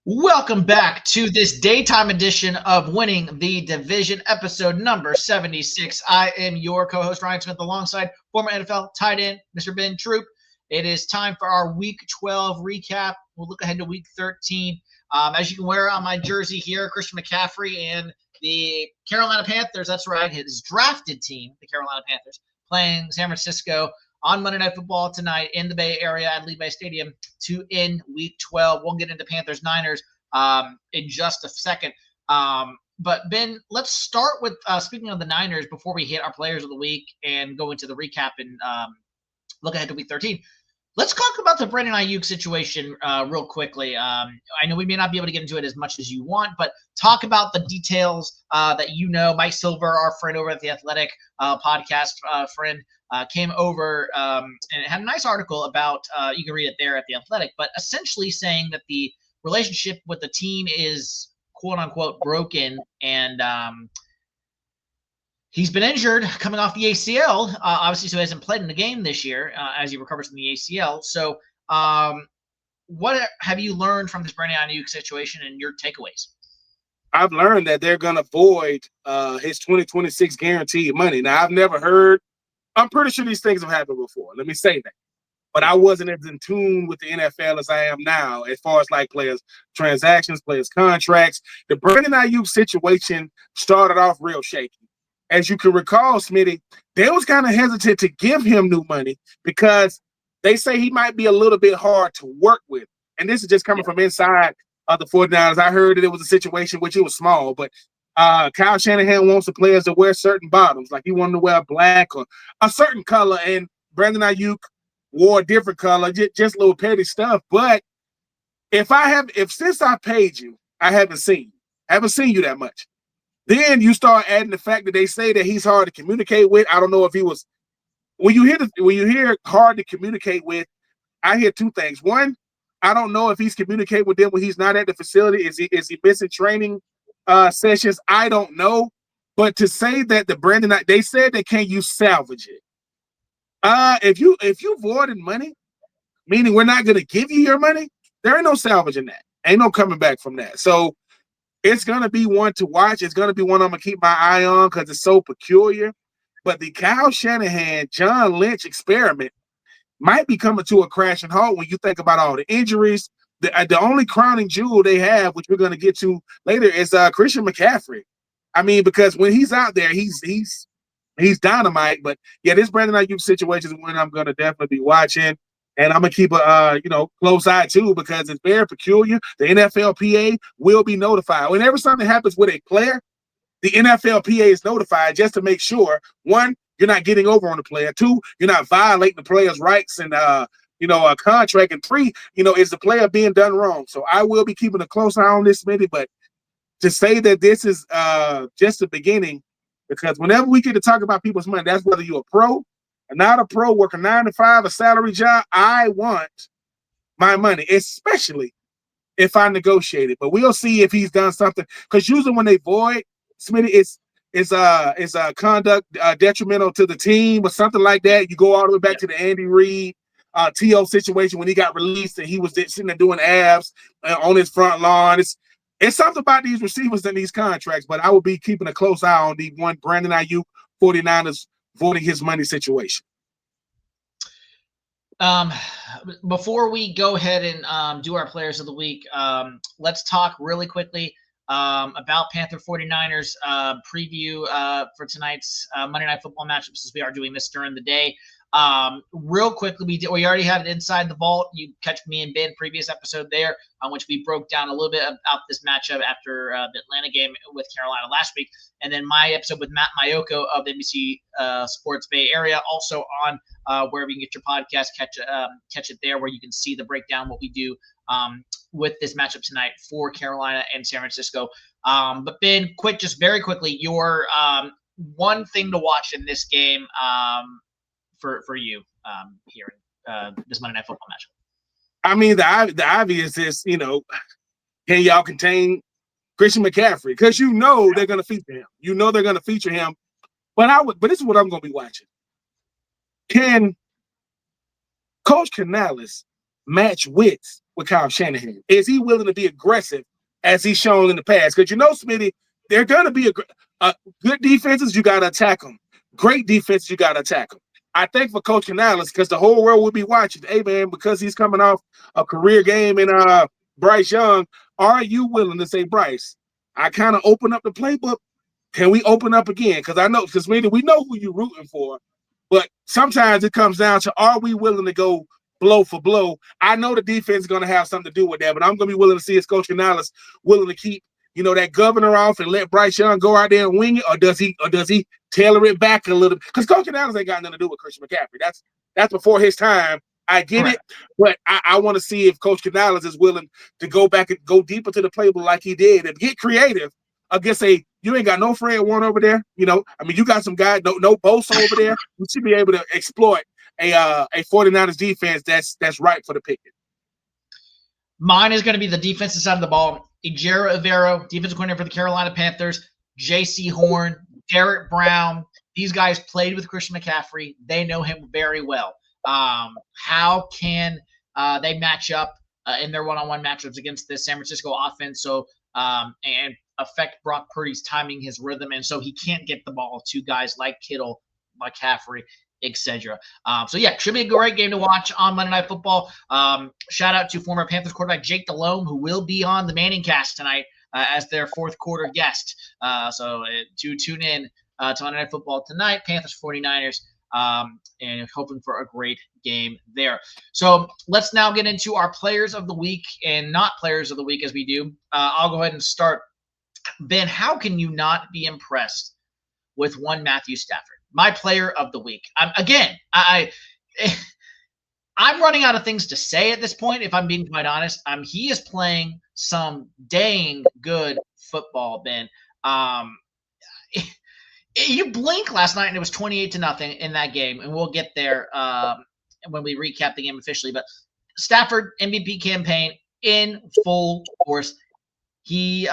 Welcome back to this daytime edition of Winning the Division, episode number 76. I am your co-host, Ryan Smith, alongside former NFL tight end, Mr. Ben Troupe. It is time for our Week 12 recap. We'll look ahead to Week 13. As you can wear on my jersey here, Christian McCaffrey and the Carolina Panthers, that's right, his drafted team, the Carolina Panthers, playing San Francisco on Monday Night Football tonight in the Bay Area at Levi Stadium to end Week 12. We'll get into Panthers-Niners in just a second. But Ben, let's start with speaking of the Niners before we hit our players of the week and go into the recap and look ahead to Week 13. Let's talk about the Brandon Ayuk situation real quickly. I know we may not be able to get into it as much as you want, but talk about the details that you know. Mike Silver, our friend over at the Athletic podcast friend, came over and had a nice article about, you can read it there at the Athletic, but essentially saying that the relationship with the team is quote unquote broken, and he's been injured coming off the ACL, obviously, so he hasn't played in the game this year as he recovers from the ACL. So what have you learned from this Brandon Ayuk situation and your takeaways? I've learned that they're going to void his 2026 guaranteed money. Now, I've never heard – I'm pretty sure these things have happened before. Let me say that. But I wasn't as in tune with the NFL as I am now as far as like players' transactions, players' contracts. The Brandon Ayuk situation started off real shaky. As you can recall, Smitty, they was kind of hesitant to give him new money because they say he might be a little bit hard to work with. And this is just coming from inside of the 49ers. I heard that it was a situation which it was small, but Kyle Shanahan wants the players to wear certain bottoms. Like he wanted to wear black or a certain color, and Brandon Ayuk wore a different color, just little petty stuff. But since I paid you, I haven't seen you that much. Then you start adding the fact that they say that he's hard to communicate with. I don't know if he was. When you hear hard to communicate with, I hear two things. One, I don't know if he's communicating with them when he's not at the facility. Is he missing training sessions? I don't know. But to say that they said that can you salvage it? If you voided money, meaning we're not going to give you your money, there ain't no salvaging that. Ain't no coming back from that. So it's going to be one to watch. It's going to be one I'm going to keep my eye on because it's so peculiar. But the Kyle Shanahan, John Lynch experiment might be coming to a crashing halt when you think about all the injuries. The only crowning jewel they have, which we're going to get to later, is Christian McCaffrey. I mean, because when he's out there, he's dynamite. But yeah, this Brandon Ayuk situation is one I'm going to definitely be watching. And I'm going to keep a close eye, too, because it's very peculiar. The NFLPA will be notified. Whenever something happens with a player, the NFLPA is notified just to make sure, one, you're not getting over on the player. Two, you're not violating the player's rights and, a contract. And three, is the player being done wrong? So I will be keeping a close eye on this, Smitty. But to say that this is just the beginning, because whenever we get to talk about people's money, that's whether you're a pro, not a pro, work a 9 to 5, a salary job. I want my money, especially if I negotiate it. But we'll see if he's done something. Because usually when they void, Smitty, it's conduct detrimental to the team or something like that. You go all the way back to the Andy Reid T.O. situation when he got released and he was sitting there doing abs on his front lawn. It's something about these receivers and these contracts, but I will be keeping a close eye on the one Brandon Ayuk 49ers voting his money situation. Before we go ahead and do our players of the week, let's talk really quickly about Panther 49ers preview for tonight's Monday Night Football matchup, since we are doing this during the day. Real quickly, we already had it inside the vault. You catch me and Ben previous episode there, on which we broke down a little bit about this matchup after the Atlanta game with Carolina last week, and then my episode with Matt Mayoko of NBC Sports Bay Area, also on wherever you can get your podcast. Catch it there, where you can see the breakdown, what we do with this matchup tonight for Carolina and San Francisco. But Ben, just very quickly, your one thing to watch in this game for you here in this Monday Night Football matchup. I mean, the obvious is, can y'all contain Christian McCaffrey? Because they're going to feature him. They're going to feature him. But this is what I'm going to be watching. Can Coach Canales match wits with Kyle Shanahan? Is he willing to be aggressive as he's shown in the past? Because Smitty, they're going to be good defenses. You got to attack them. Great defenses. You got to attack them. I think for Coach Canales, because the whole world will be watching. Hey man, because he's coming off a career game in Bryce Young, are you willing to say, Bryce, I kind of open up the playbook? Can we open up again? Because I know, because we know who you're rooting for, but sometimes it comes down to, are we willing to go blow for blow? I know the defense is going to have something to do with that, but I'm going to be willing to see if Coach Canales willing to keep, that governor off and let Bryce Young go out there and wing it, or does he tailor it back a little bit? Because Coach Canales ain't got nothing to do with Christian McCaffrey. That's before his time. I get it, but I want to see if Coach Canales is willing to go back and go deeper to the playbook like he did and get creative against you ain't got no Fred Warner over there. You got some guy, no Bosa over there. You should be able to exploit a 49ers defense that's right for the picking. Mine is going to be the defensive side of the ball. Ejiro Evero, defensive coordinator for the Carolina Panthers, J.C. Horn, Derek Brown. These guys played with Christian McCaffrey. They know him very well. How can they match up in their one-on-one matchups against this San Francisco offense? So and affect Brock Purdy's timing, his rhythm, and so he can't get the ball to guys like Kittle, McCaffrey, etc. So yeah, should be a great game to watch on Monday Night Football. Shout out to former Panthers quarterback Jake Delhomme, who will be on the Manning Cast tonight as their fourth quarter guest. So to tune in to Monday Night Football tonight, Panthers 49ers. And hoping for a great game there. So let's now get into our players of the week and not players of the week as we do. I'll go ahead and start. Ben, how can you not be impressed with one Matthew Stafford, my player of the week? I'm running out of things to say at this point, if I'm being quite honest. He is playing some dang good football, Ben. You blink last night and it was 28-0 in that game, and we'll get there when we recap the game officially. But Stafford MVP campaign in full force. He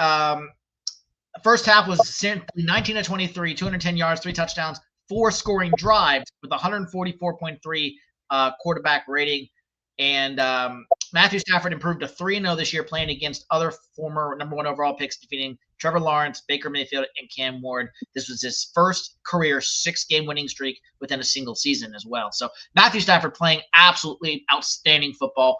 first half was simply 19-23, 210 yards, 3 touchdowns, 4 scoring drives with 144.3 quarterback rating. And Matthew Stafford improved to 3-0 this year, playing against other former number 1 overall picks, defeating Trevor Lawrence, Baker Mayfield, and Cam Ward. This was his first career 6-game winning streak within a single season as well. So Matthew Stafford playing absolutely outstanding football.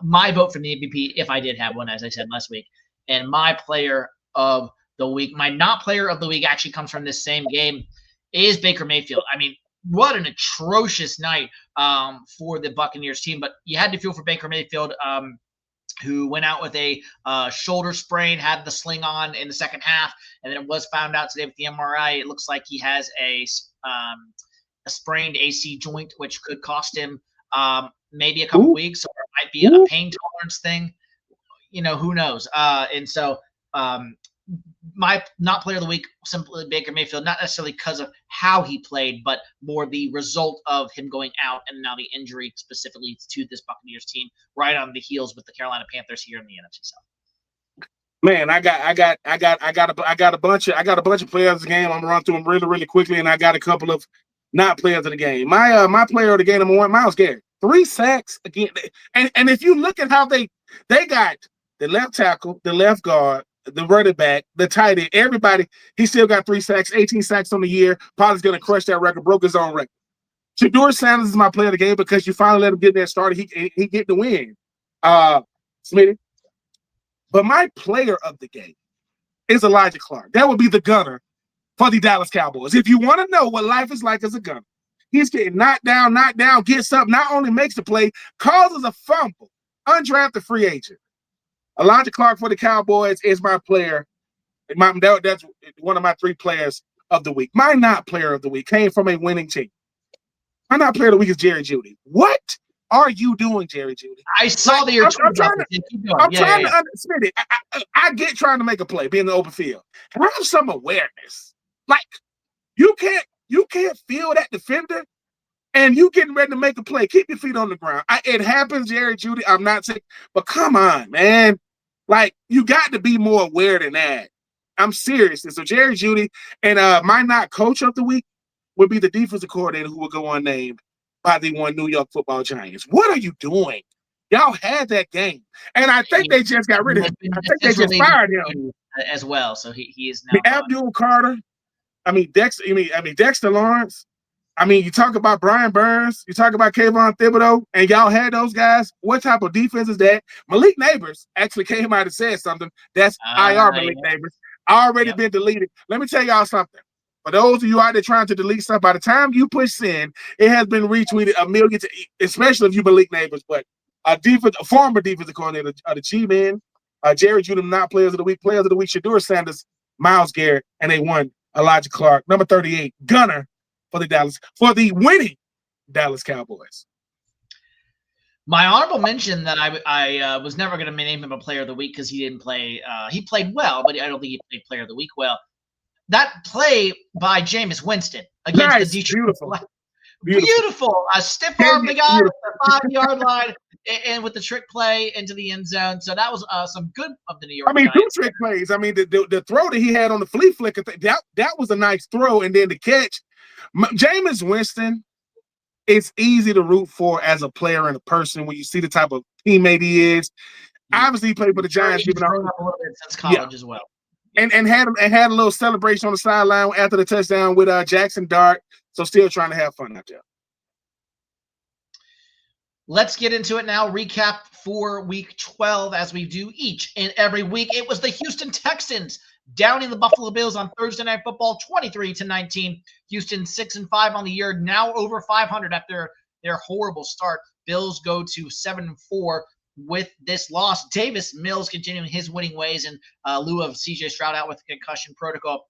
My vote for the MVP, if I did have one, as I said last week. And my player of the week, my not player of the week, actually comes from this same game, is Baker Mayfield. I mean, what an atrocious night for the Buccaneers team. But you had to feel for Baker Mayfield, who went out with a shoulder sprain, had the sling on in the second half, and then it was found out today with the MRI. It looks like he has a sprained AC joint, which could cost him maybe a couple weeks, or it might be a pain tolerance thing. Who knows? And so my not player of the week, simply Baker Mayfield, not necessarily because of how he played, but more the result of him going out and now the injury specifically to this Buccaneers team, right on the heels with the Carolina Panthers here in the NFC South. Man, I got a bunch of players of the game. I'm gonna run through them really, really quickly, and I got a couple of not players of the game. My player of the game, number 1, Myles Garrett, 3 sacks again. And if you look at how they got the left tackle, the left guard, the running back, the tight end, everybody, he still got 3 sacks, 18 sacks on the year. Probably going to crush that record, broke his own record. Shedeur Sanders is my player of the game because you finally let him get that started. He get the win. Smitty. But my player of the game is Elijah Clark. That would be the gunner for the Dallas Cowboys. If you want to know what life is like as a gunner, he's getting knocked down, gets up, not only makes the play, causes a fumble, undrafted free agent. Elijah Clark for the Cowboys is my player. That's one of my 3 players of the week. My not player of the week came from a winning team. My not player of the week is Jerry Jeudy. What are you doing, Jerry Jeudy? I saw that you're I'm trying to understand it. I get trying to make a play, be in the open field. Have some awareness. Like you can't feel that defender, and you getting ready to make a play. Keep your feet on the ground. It happens, Jerry Jeudy. I'm not saying, but come on, man. Like, you got to be more aware than that. I'm serious. And so Jerry Jeudy, and my not coach of the week would be the defensive coordinator who will go unnamed by the New York Football Giants. What are you doing? Y'all had that game, and I think they just got rid of him. I think they just fired him as well. So he is I now mean, gone. Abdul Carter. Dexter Lawrence. I mean, you talk about Brian Burns, you talk about Kayvon Thibodeau, and y'all had those guys. What type of defense is that? Malik Neighbors actually came out and said something. That's IR Malik Neighbors. Already been deleted. Let me tell y'all something. For those of you out there trying to delete stuff, by the time you push send, it has been retweeted a million, especially if you Malik Neighbors. But a former defensive coordinator, the G-Man, Jerry Jeudy, not players of the week, Shedeur Sanders, Myles Garrett, and they won. Elijah Clark, number 38, gunner for the winning Dallas Cowboys. My honorable mention that I was never going to name him a player of the week because he didn't play. He played well, but I don't think he played player of the week well. That play by Jameis Winston against the Detroit. Beautiful. Stiff arm the guy at the 5-yard line and with the trick play into the end zone. So that was some good of the New York Giants. 2 trick plays. I mean, the throw that he had on the flea flicker, that was a nice throw. And then the catch. Jameis Winston, it's easy to root for as a player and a person when you see the type of teammate he is. Obviously, he played for the Giants. He's grown up a little bit since college as well. And had a little celebration on the sideline after the touchdown with Jackson Dart. So still trying to have fun out there. Let's get into it now. Recap for week 12 as we do each and every week. It was the Houston Texans downing the Buffalo Bills on Thursday Night Football 23-19. Houston 6-5 on the year, now over 500 after their horrible start. Bills go to 7-4 with this loss. Davis Mills continuing his winning ways in lieu of CJ Stroud out with concussion protocol.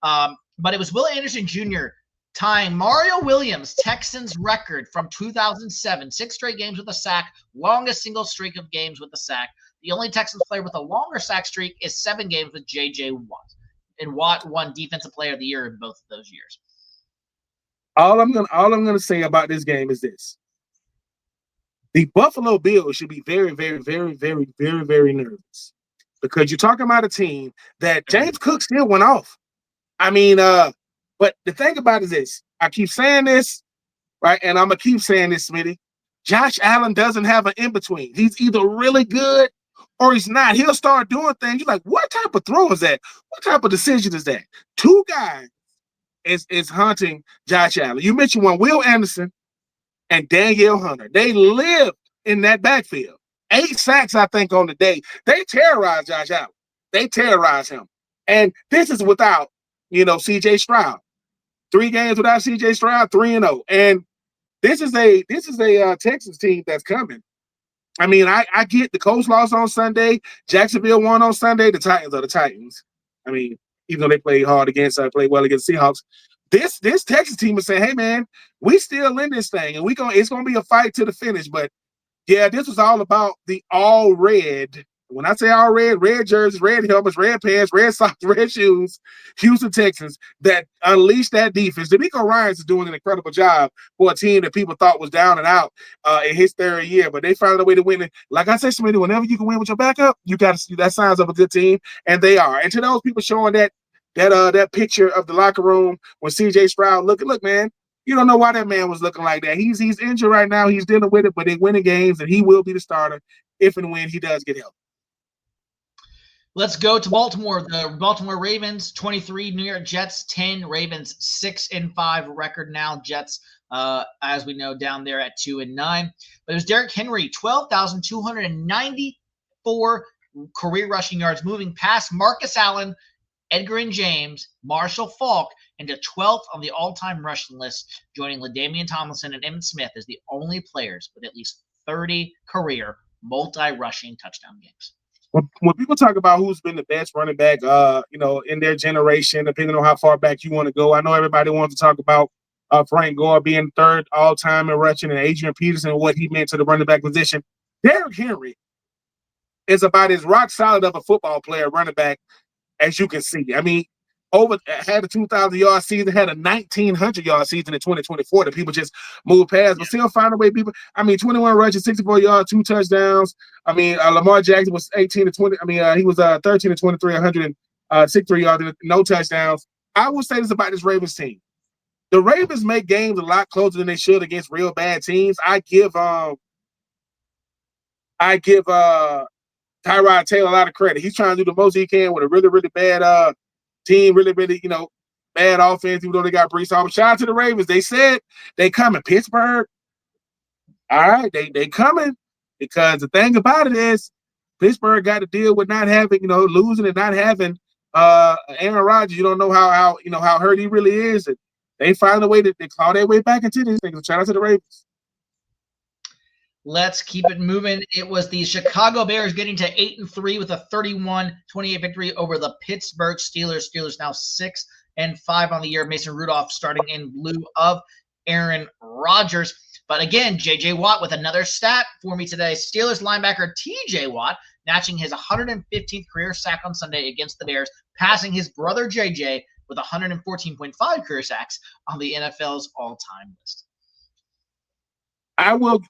But it was Will Anderson Jr. tying Mario Williams' Texans record from 2007, 6 straight games with a sack, longest single streak of games with a sack. The only Texans player with a longer sack streak is 7 games with J.J. Watt. And Watt won Defensive Player of the Year in both of those years. All I'm gonna say about this game is this: the Buffalo Bills should be very, very, very, very, very, very nervous because you're talking about a team that James Cook still went off. I mean, but the thing about it is this: I keep saying this, right, and I'm gonna keep saying this, Smitty. Josh Allen doesn't have an in between. He's either really good or he's not. He'll start doing things. You're like, what type of throw is that? What type of decision is that? 2 guys is hunting Josh Allen. You mentioned one, Will Anderson and Danielle Hunter. They lived in that backfield. 8 sacks, I think, on the day. They terrorized Josh Allen. They terrorized him. And this is without, CJ Stroud. 3 games without CJ Stroud, 3-0. And this is a Texas team that's coming. I mean, I get the Colts lost on Sunday. Jacksonville won on Sunday. The Titans are the Titans. I mean, even though they played hard against, played well against Seahawks. This Texas team is saying, hey, man, we still in this thing, and it's going to be a fight to the finish. But, yeah, this was all about the all red. When I say all red, red jerseys, red helmets, red pants, red socks, red shoes, Houston Texans that unleashed that defense. DeMeco Ryans is doing an incredible job for a team that people thought was down and out in his 3rd year, but they found a way to win it. Like I said, Smitty, whenever you can win with your backup, you got to see that signs of a good team, and they are. And to those people showing that picture of the locker room when CJ Stroud look, man, you don't know why that man was looking like that. He's injured right now. He's dealing with it, but they're winning games, and he will be the starter if and when he does get healthy. Let's go to Baltimore. The Baltimore Ravens, 23, New York Jets, 10. Ravens, 6-5 record now. Jets, as we know, down there at 2-9. But it was Derrick Henry, 12,294 career rushing yards, moving past Marcus Allen, Edgar and James, Marshall Faulk, into 12th on the all-time rushing list, joining LaDainian Tomlinson and Emmitt Smith as the only players with at least 30 career multi-rushing touchdown games. When people talk about who's been the best running back, in their generation, depending on how far back you want to go, I know everybody wants to talk about Frank Gore being 3rd all-time in rushing and Adrian Peterson and what he meant to the running back position. Derrick Henry is about as rock solid of a football player running back as you can see. I mean, had a 2,000-yard season, had a 1,900-yard season in 2024 that people just move past, but still find a way. 21 rushes, 64 yards, 2 touchdowns. I mean, Lamar Jackson was 18-20. I mean, he was 13-23, 163 yards, and no touchdowns. I will say this about this Ravens team: the Ravens make games a lot closer than they should against real bad teams. I give I give Tyrod Taylor a lot of credit. He's trying to do the most he can with a really, really bad team, really, really, bad offense, even though they got Brees Hall. Shout out to the Ravens. They said they coming. Pittsburgh, all right, they coming. Because the thing about it is Pittsburgh got to deal with not having, losing and not having Aaron Rodgers. You don't know how hurt he really is. And they find a way to claw their way back into this thing. So shout out to the Ravens. Let's keep it moving. It was the Chicago Bears getting to 8-3 with a 31-28 victory over the Pittsburgh Steelers. Steelers now 6-5 on the year. Mason Rudolph starting in lieu of Aaron Rodgers. But again, J.J. Watt with another stat for me today. Steelers linebacker T.J. Watt matching his 115th career sack on Sunday against the Bears, passing his brother J.J. with 114.5 career sacks on the NFL's all-time list.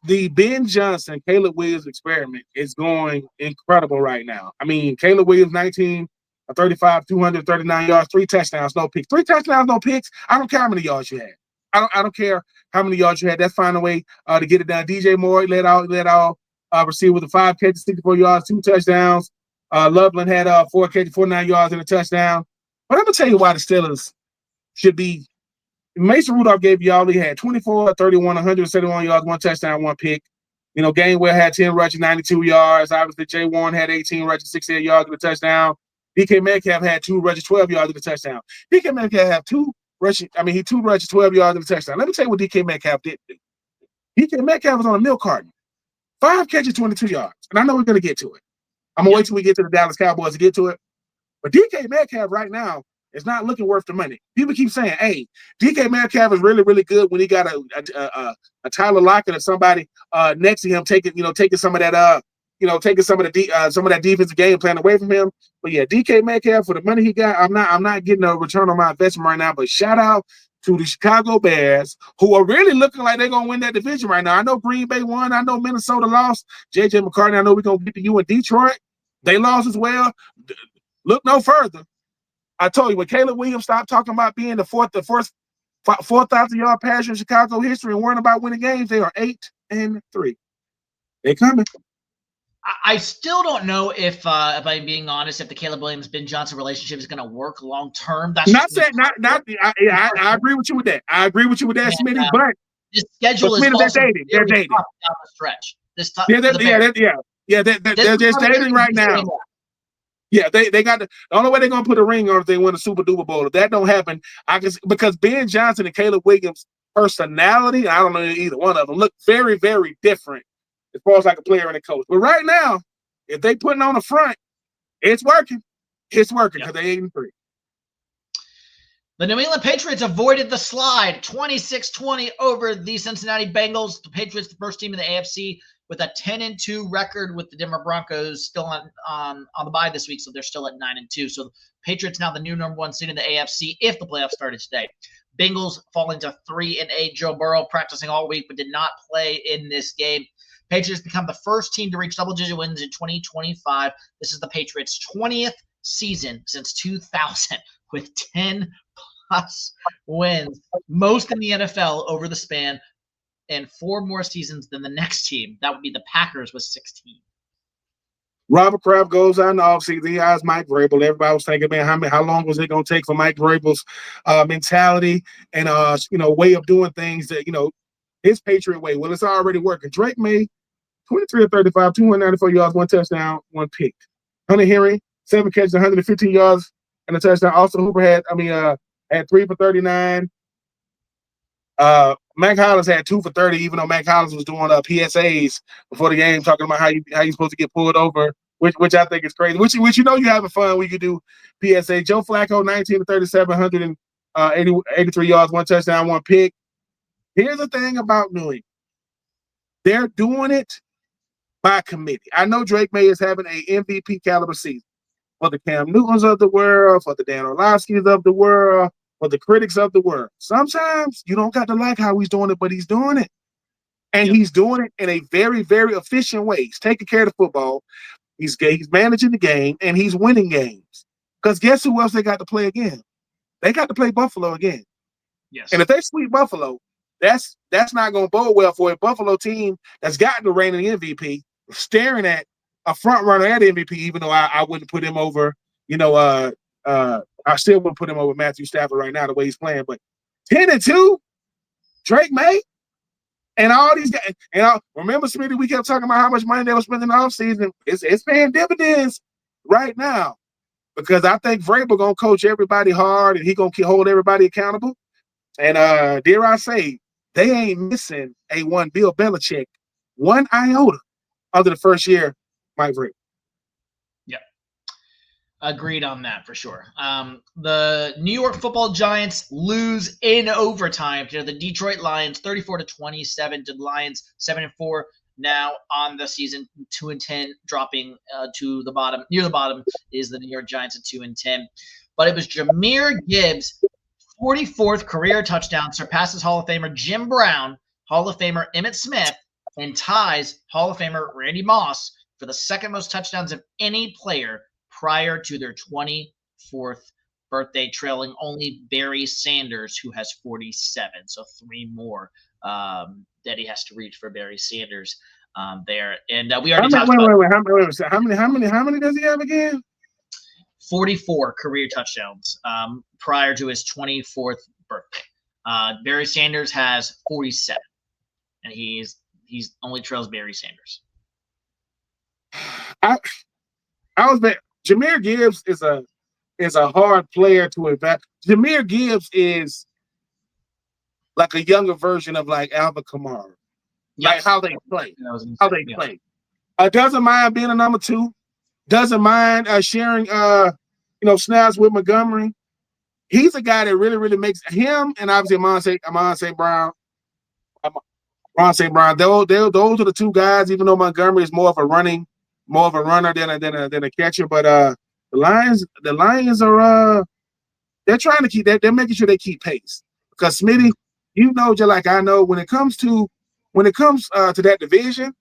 The Ben Johnson, Caleb Williams experiment is going incredible right now. I mean, Caleb Williams, 19 35, 239 yards, 3 touchdowns, no picks. 3 touchdowns, no picks. I don't care how many yards you had. I don't care how many yards you had. That's find a way to get it done. DJ Moore led all receiver with 5 catches, 64 yards, 2 touchdowns. Loveland had 4 catches, 49 yards and a touchdown. But I'm gonna tell you why the Steelers should be. Mason Rudolph gave you all he had: 24, 31, 171 yards, 1 touchdown, 1 pick. Gainwell had 10 rushes, 92 yards. Obviously, Jay Warren had 18 rushes, 68 yards and a touchdown. DK Metcalf had 2 rushes, 12 yards and a touchdown. DK Metcalf had 2 rushes. He 2 rushes, 12 yards and a touchdown. Let me tell you what DK Metcalf did do. DK Metcalf was on a milk carton. 5 catches, 22 yards. And I know we're going to get to it. I'm going to wait till we get to the Dallas Cowboys to get to it. But DK Metcalf right now is not looking worth the money. People keep saying, hey, DK Metcalf is really, really good when he got a Tyler Lockett or somebody next to him taking some of that taking some of that defensive game plan away from him. But yeah, DK Metcalf, for the money he got, I'm not getting a return on my investment right now. But shout out to the Chicago Bears, who are really looking like they're gonna win that division right now. I know Green Bay won, I know Minnesota lost. JJ McCartney, I know we're gonna get to you in Detroit. They lost as well. Look no further. I told you when Caleb Williams stopped talking about being the first 4,000-yard passer in Chicago history and worrying about winning games, they are 8-3. They coming. I still don't know if I'm being honest, if the Caleb Williams-Ben Johnson relationship is going to work long term. That's not saying I agree with you with that. I agree with you with that, Smitty. But this schedule is also they're dating down the stretch. They're just dating right now. Yeah, they got the only way they're gonna put a ring on if they win a Super Duper Bowl. If that don't happen, because Ben Johnson and Caleb Williams' personality, I don't know either one of them, look very, very different as far as like a player and a coach. But right now, if they putting on the front, it's working. It's working because they 8-3. The New England Patriots avoided the slide, 26-20 over the Cincinnati Bengals. The Patriots, the first team in the AFC with a 10-2 record, with the Denver Broncos still on the bye this week, so they're still at 9-2. So the Patriots now the new number 1 seed in the AFC if the playoffs started today. Bengals falling to 3-8. Joe Burrow practicing all week but did not play in this game. Patriots become the first team to reach double-digit wins in 2025. This is the Patriots' 20th season since 2000 with 10-plus wins, most in the NFL over the span, and 4 more seasons than the next team. That would be the Packers with 16. Robert Kraft goes out in the offseason. He hires Mike Vrabel. Everybody was thinking, man, how long was it going to take for Mike Vrabel's mentality and way of doing things that his Patriot way? Well, it's already working. Drake May, 23 of 35, 294 yards, 1 touchdown, 1 pick. Hunter Henry, 7 catches, 115 yards and a touchdown. Austin Hooper had 3 for 39. Mac Hollins had 2 for 30, even though Mac Hollins was doing PSAs before the game, talking about how you supposed to get pulled over, which I think is crazy. Which you're having fun when you do PSA. Joe Flacco, 19 to 37, 183 yards, 1 touchdown, 1 pick. Here's the thing about New England. They're doing it by committee. I know Drake May is having a MVP caliber season. For the Cam Newtons of the world, for the Dan Orlovskis of the world, for the critics of the world. Sometimes you don't got to like how he's doing it, but he's doing it. And he's doing it in a very, very efficient way. He's taking care of the football. He's managing the game, and he's winning games. Because guess who else they got to play again? They got to play Buffalo again. Yes. And if they sweep Buffalo, that's not going to bode well for a Buffalo team that's gotten the reigning MVP staring at a front runner at MVP, even though I wouldn't put him over, I still wouldn't put him over Matthew Stafford right now, the way he's playing. But 10-2, Drake May, and all these guys. And remember, Smitty, we kept talking about how much money they were spending in the offseason. It's paying dividends right now because I think Vrabel going to coach everybody hard and he going to hold everybody accountable. And dare I say, they ain't missing A1 Bill Belichick one iota other the first year, Mike Vrabel. Yeah. Agreed on that for sure. The New York Football Giants lose in overtime to the Detroit Lions, 34-27 to the Lions, 7-4 now on the season, 2-10, dropping to the bottom. Near the bottom is the New York Giants at 2-10. But it was Jahmyr Gibbs' 44th career touchdown, surpasses Hall of Famer Jim Brown, Hall of Famer Emmitt Smith, and ties Hall of Famer Randy Moss for the second most touchdowns of any player prior to their 24th birthday, trailing only Barry Sanders, who has 47. So 3 more that he has to reach for Barry Sanders there. And we already talked about How many does he have again? 44 career touchdowns prior to his 24th birthday. Barry Sanders has 47, and he's only trails Barry Sanders. Jahmyr Gibbs is a hard player to invest. Jahmyr Gibbs is like a younger version of like Alvin Kamara, like how they play, play. Doesn't mind being a number 2, doesn't mind sharing snaps with Montgomery. He's a guy that really, really makes him, and obviously Amon St. Brown. Those are the 2 guys. Even though Montgomery is more of a runner than a catcher, but the Lions are they're trying to keep that. They're making sure they keep pace because Smitty, just like I know, when it comes to that division,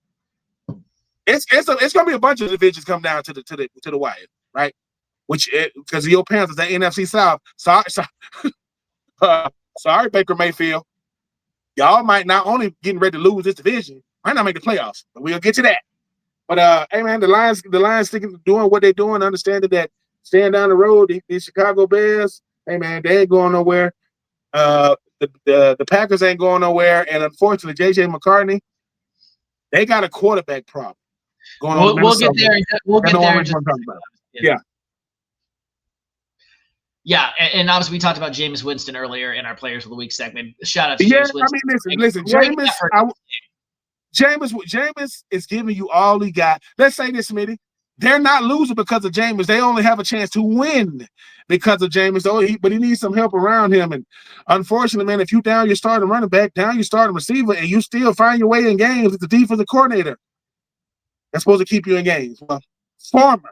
it's gonna be a bunch of divisions come down to the wire, right? Which because your Panthers, that NFC South. Sorry, Baker Mayfield. Y'all might not only getting ready to lose this division, might not make the playoffs, but we'll get to that. But hey man, the Lions doing what they're doing, understanding that staying down the road, these Chicago Bears, hey man, they ain't going nowhere. The Packers ain't going nowhere, and unfortunately, JJ McCartney, they got a quarterback problem going on. We'll get there. We'll get there. Yeah. Yeah, and obviously we talked about Jameis Winston earlier in our Players of the Week segment. Shout out to Jameis Winston. I mean, listen, Jameis is giving you all he got. Let's say this, Smitty. They're not losing because of Jameis. They only have a chance to win because of Jameis. But he needs some help around him. And unfortunately, man, if you down your starting running back, down your starting receiver, and you still find your way in games as the defensive coordinator, that's supposed to keep you in games. Well, former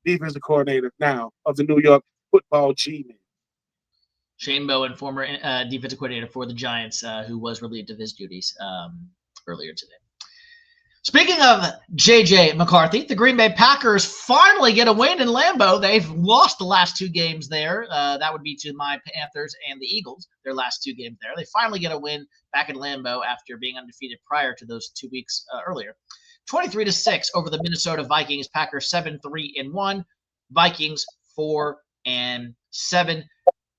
defensive coordinator now of the New York Football G-Men. Shane Bowen, former defensive coordinator for the Giants, who was relieved of his duties earlier today. Speaking of J.J. McCarthy, the Green Bay Packers finally get a win in Lambeau. They've lost the last 2 games there. That would be to my Panthers and the Eagles, their last 2 games there. They finally get a win back in Lambeau after being undefeated prior to those 2 weeks earlier. 23-6 over the Minnesota Vikings. Packers 7-3-1. Vikings 4-7.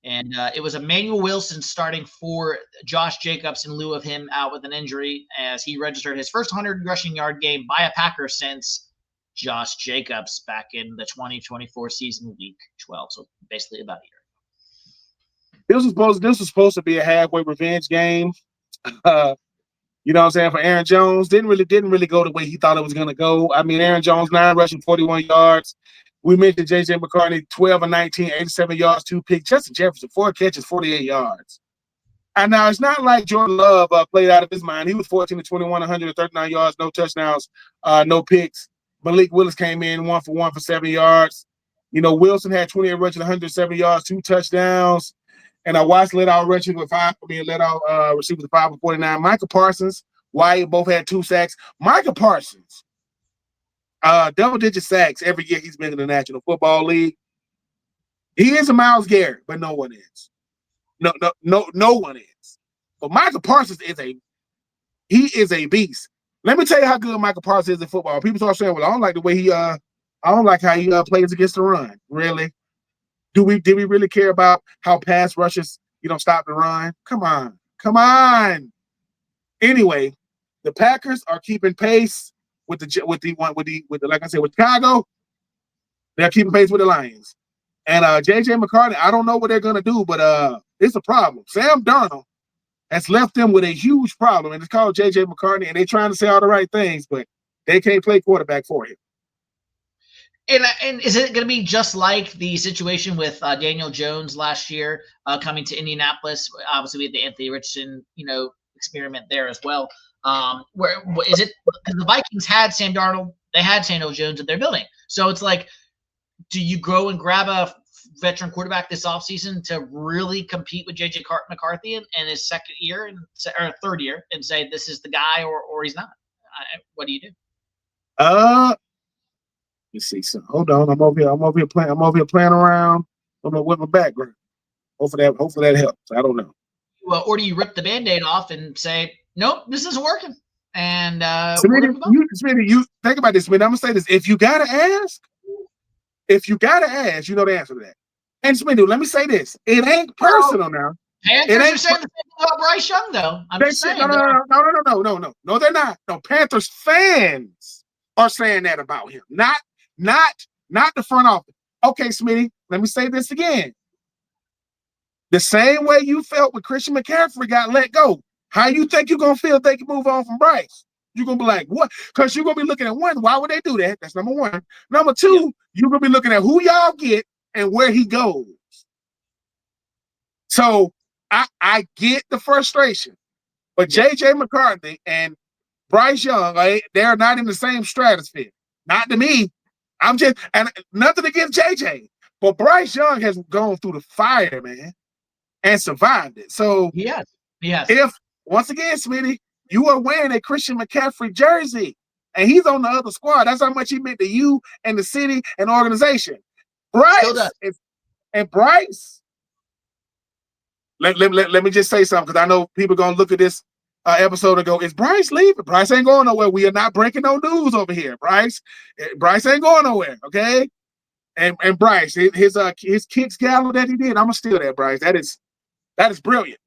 And it was Emmanuel Wilson starting for Josh Jacobs in lieu of him out with an injury as he registered his first 100 rushing yard game by a Packer since Josh Jacobs back in the 2024 season, week 12. So basically about a year. This was supposed to be a halfway revenge game. You know what I'm saying? For Aaron Jones, didn't really go the way he thought it was going to go. I mean, Aaron Jones 9 rushing, 41 yards. We mentioned J.J. McCartney, 12 and 19, 87 yards, 2 picks. Justin Jefferson, 4 catches, 48 yards. And now it's not like Jordan Love played out of his mind. He was 14-21, 139 yards, no touchdowns, no picks. Malik Willis came in 1 for 1 for 70 yards. Wilson had 28 rushes, 170 yards, 2 touchdowns. And I watched let out rushing with 5. Let out receivers with 5 for 49. Micah Parsons, Wyatt both had 2 sacks. Micah Parsons. Double-digit sacks every year he's been in the National Football League. He is a Myles Garrett, but no one is. No one is. But Michael Parsons is a beast. Let me tell you how good Michael Parsons is in football. People start saying, "Well, I don't like the way I don't like how he plays against the run." Really? Did we really care about how pass rushes stop the run? Come on. Anyway, the Packers are keeping pace with the like I said with Chicago. They're keeping pace with the Lions. And JJ McCarthy, I don't know what they're gonna do, but it's a problem. Sam Darnold has left them with a huge problem, and it's called JJ McCarthy, and they're trying to say all the right things, but they can't play quarterback for him. And is it going to be just like the situation with Daniel Jones last year coming to Indianapolis? Obviously, we had the Anthony Richardson, experiment there as well. Where is it? Because the Vikings had Sam Darnold, they had Daniel Jones in their building. So it's like, do you go and grab a veteran quarterback this offseason to really compete with JJ McCarthy in his second year or third year and say this is the guy or he's not? What do you do? Let's see. So hold on. I'm over here playing around with my background. Hopefully that helps. I don't know. Well, or do you rip the Band-Aid off and say, nope, this isn't working? And Smitty, you think about this, Smitty. I'm gonna say this. If you gotta ask, you know the answer to that. And Smitty, let me say this. It ain't personal now. Panthers are saying the same thing about Bryce Young, though. I'm just saying. No, they're not. No, Panthers fans are saying that about him. Not the front office. Okay, Smitty, let me say this again. The same way you felt when Christian McCaffrey got let go. How you think you're going to feel if they can move on from Bryce? You're going to be like, what? Because you're going to be looking at one, why would they do that? That's number one. Number two, you're going to be looking at who y'all get and where he goes. So I get the frustration. But JJ McCarthy and Bryce Young, they're not in the same stratosphere. Not to me. I'm just, and nothing against JJ, but Bryce Young has gone through the fire, man, and survived it. So yes. If once again, Smitty, you are wearing a Christian McCaffrey jersey, and he's on the other squad, that's how much he meant to you and the city and the organization. Bryce let me just say something because I know people are gonna look at this episode and go, is Bryce leaving? Bryce ain't going nowhere. We are not breaking no news over here. Bryce ain't going nowhere. Okay. And Bryce, his kicks gallow that he did, I'm gonna steal that, Bryce. That is brilliant.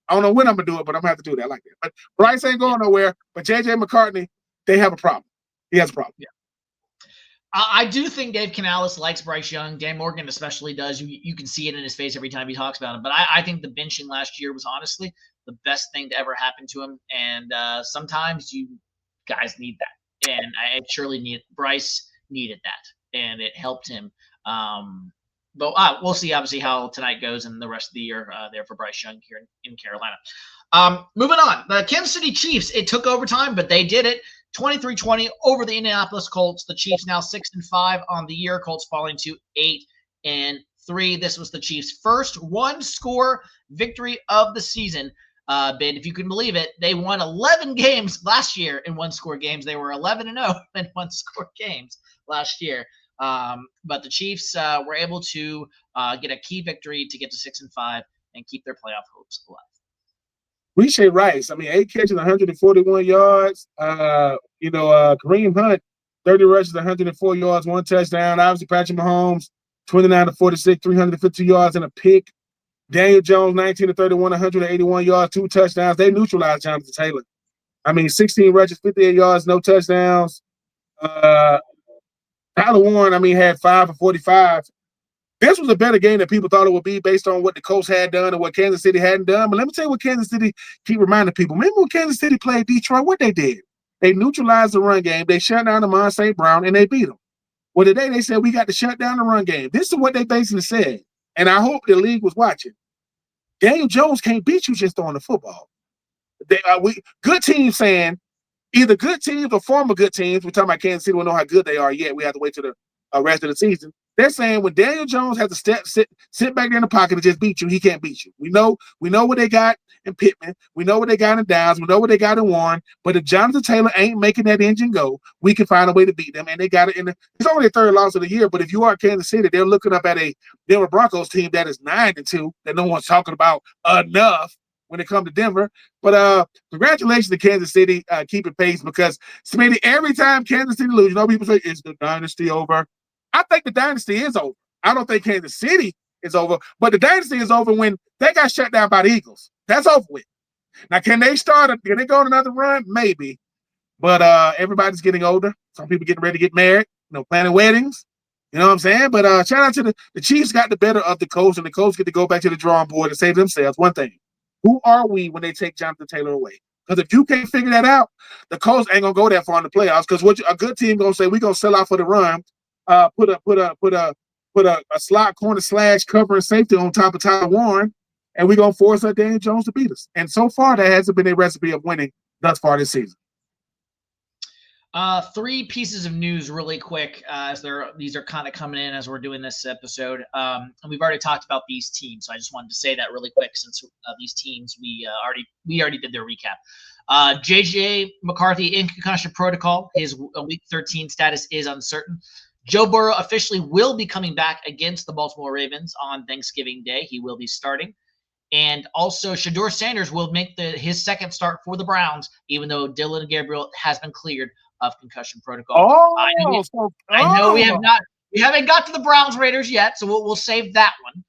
I don't know when I'm gonna do it, but I'm gonna have to do that like that. But Bryce ain't going nowhere. But JJ McCarthy, they have a problem. He has a problem. Yeah. I do think Dave Canales likes Bryce Young. Dan Morgan especially does. You can see it in his face every time he talks about him. But I think the benching last year was honestly the best thing to ever happen to him. And sometimes you guys need that. And Bryce needed that. And it helped him. But we'll see, obviously, how tonight goes and the rest of the year there for Bryce Young here in Carolina. Moving on. The Kansas City Chiefs, it took overtime, but they did it. 23-20 over the Indianapolis Colts. The Chiefs now 6-5 on the year. Colts falling to 8-3. This was the Chiefs' first one-score victory of the season. Ben, if you can believe it, they won 11 games last year in one-score games. They were 11-0 in one-score games last year. But the Chiefs were able to get a key victory to get to 6-5 and keep their playoff hopes alive. Appreciate Rice. I mean, 8 catches, 141 yards. Kareem Hunt, 30 rushes, 104 yards, 1 touchdown. Obviously, Patrick Mahomes, 29-46, 350 yards and a pick. Daniel Jones, 19-31, 181 yards, 2 touchdowns. They neutralized Jonathan Taylor. I mean, 16 rushes, 58 yards, no touchdowns. Tyler Warren, had 5 for 45. This was a better game than people thought it would be based on what the Colts had done and what Kansas City hadn't done. But let me tell you what Kansas City keep reminding people. Remember when Kansas City played Detroit, what they did? They neutralized the run game. They shut down Amon St. Brown, and they beat them. Well, today they said, we got to shut down the run game. This is what they basically said, and I hope the league was watching. Daniel Jones can't beat you just throwing the football. Good teams saying, either good teams or former good teams, we're talking about Kansas City, we don't know how good they are yet. We have to wait till the rest of the season. They're saying when Daniel Jones has to sit back there in the pocket and just beat you, he can't beat you. We know what they got in Pittman. We know what they got in Downs. We know what they got in Warren. But if Jonathan Taylor ain't making that engine go, we can find a way to beat them. And they got it it's only their third loss of the year. But if you are Kansas City, they're looking up at a Denver Broncos team that is 9-2 that no one's talking about enough. when it comes to Denver. But congratulations to Kansas City keeping pace because, Smitty, every time Kansas City loses, people say, is the dynasty over? I think the dynasty is over. I don't think Kansas City is over, but the dynasty is over when they got shut down by the Eagles. That's over with. Now, can they go on another run? Maybe. But everybody's getting older. Some people getting ready to get married, planning weddings. You know what I'm saying? But shout out to the Chiefs got the better of the Colts, and the Colts get to go back to the drawing board and say to themselves one thing. Who are we when they take Jonathan Taylor away? Because if you can't figure that out, the Colts ain't going to go that far in the playoffs because what a good team going to say, we're going to sell out for the run, put a slot corner / cover and safety on top of Tyler Warren, and we're going to force Daniel Jones to beat us. And so far, that hasn't been a recipe of winning thus far this season. 3 pieces of news really quick as these are kind of coming in as we're doing this episode. And we've already talked about these teams, so I just wanted to say that really quick since these teams we already did their recap. JJ McCarthy in concussion protocol. His week 13 status is uncertain. Joe Burrow officially will be coming back against the Baltimore Ravens on Thanksgiving Day. He will be starting. And also, Shedeur Sanders will make his second start for the Browns, even though Dylan Gabriel has been cleared of concussion protocol. I know we haven't got to the Browns Raiders yet, so we'll save that one.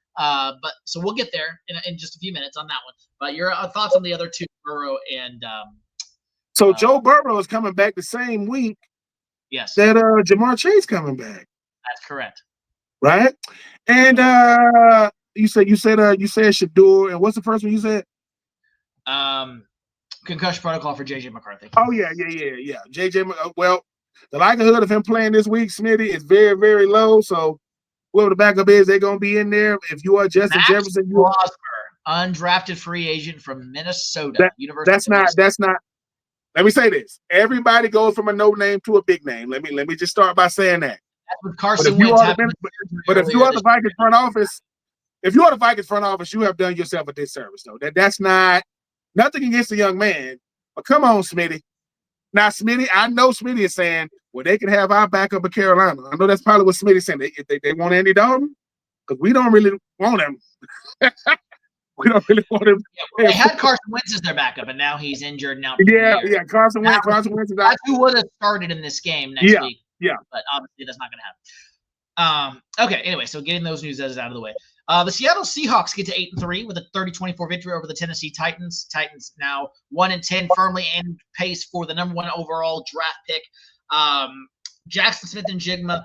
But so we'll get there in just a few minutes on that one. But your thoughts on the other two, Burrow and so Joe Burrow is coming back the same week. Yes. That Jamar Chase coming back. That's correct. Right? And you said Shedeur, and what's the first one you said? Concussion protocol for JJ McCarthy. Oh yeah. JJ, well, the likelihood of him playing this week, Smitty, is very, very low. So whoever the backup is, they're gonna be in there. If you are Justin Jefferson, undrafted free agent from Minnesota. That's not. Let me say this: everybody goes from a no name to a big name. Let me just start by saying that. That's what Carson Wentz happened. But if you are the Vikings front office, you have done yourself a disservice. Though that's not. Nothing against the young man, but come on, Smitty. Now, Smitty, I know Smitty is saying, well, they can have our backup in Carolina. I know that's probably what Smitty's saying. They want Andy Dalton because we don't really want him. We don't really want him. Yeah, well, they had Carson Wentz as their backup, and now he's injured. Now, Carson Wentz is out. That's who would have started in this game next week. Yeah, but obviously that's not going to happen. Okay, anyway, so getting those news out of the way. The Seattle Seahawks get to 8-3 with a 30-24 victory over the Tennessee Titans. Titans now 1-10, firmly in pace for the number 1 overall draft pick. Jackson Smith-Njigba,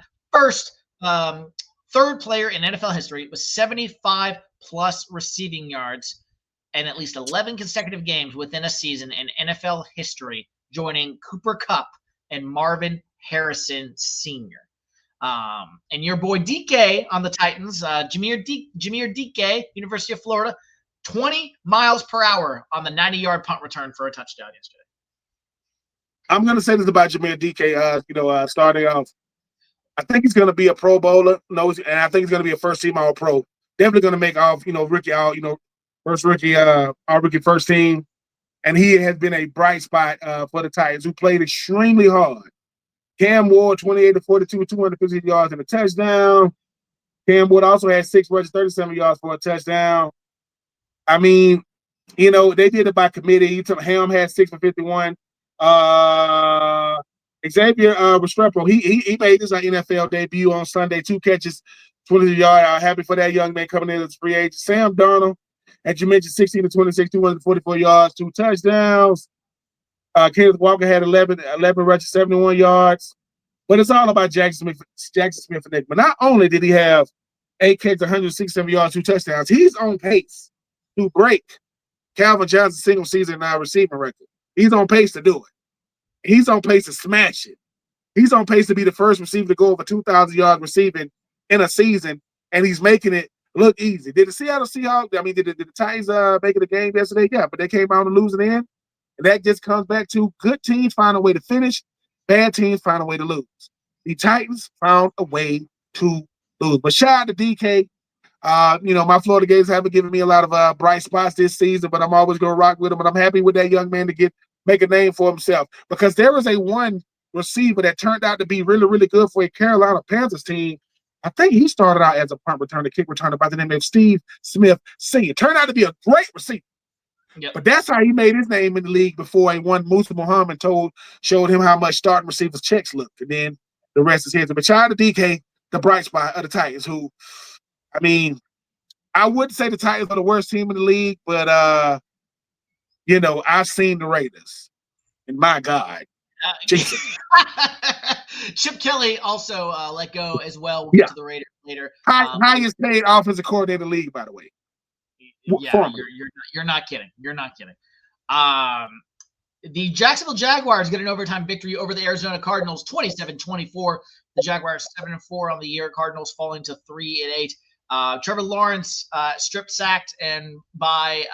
third player in NFL history with 75-plus receiving yards and at least 11 consecutive games within a season in NFL history, joining Cooper Kupp and Marvin Harrison Sr. And your boy DK on the Titans, Jameer DK, University of Florida, 20 miles per hour on the 90-yard punt return for a touchdown yesterday. I'm going to say this about Jameer DK, starting off. I think he's going to be a Pro Bowler, and I think he's going to be a first-team All-Pro. Definitely going to make rookie first team. And he has been a bright spot for the Titans, who played extremely hard. Cam Ward, 28-42, 250 yards and a touchdown. Cam Ward also had 6 rushes, 37 yards for a touchdown. I mean, they did it by committee. Ham had 6 for 51. Xavier Restrepo, he made his NFL debut on Sunday, 2 catches, 20 yards. Happy for that young man coming in as a free agent. Sam Darnold, as you mentioned, 16-26, 244 yards, 2 touchdowns. Kenneth Walker had 11 rushes, 71 yards. But it's all about Jackson Smith and Nick. But not only did he have 8 catches, 167 yards, 2 touchdowns, he's on pace to break Calvin Johnson's single season receiving record. He's on pace to do it. He's on pace to smash it. He's on pace to be the first receiver to go over 2,000 yards receiving in a season, and he's making it look easy. Did the Seattle Seahawks, did the Titans make it a game yesterday? Yeah, but they came out and losing in. And that just comes back to good teams find a way to finish, bad teams find a way to lose. The Titans found a way to lose. But shout out to DK. My Florida Gators haven't given me a lot of bright spots this season, but I'm always going to rock with them. And I'm happy with that young man to make a name for himself, because there was a one receiver that turned out to be really, really good for a Carolina Panthers team. I think he started out as a punt returner, kick returner by the name of Steve Smith Sr. Turned out to be a great receiver. Yep. But that's how he made his name in the league before one Musa Muhammad showed him how much starting receivers checks looked. And then the rest is his. But shout out to DK, the bright spot of the Titans, who, I mean, I wouldn't say the Titans are the worst team in the league, but I've seen the Raiders. And my God. Chip Kelly also let go as well. We'll Yeah. get to the Raiders later. Highest paid offensive coordinator in the league, by the way. Yeah, you're not kidding. You're not kidding. The Jacksonville Jaguars get an overtime victory over the Arizona Cardinals, 27-24. The Jaguars 7-4 on the year. Cardinals falling to 3-8. Trevor Lawrence strip sacked and by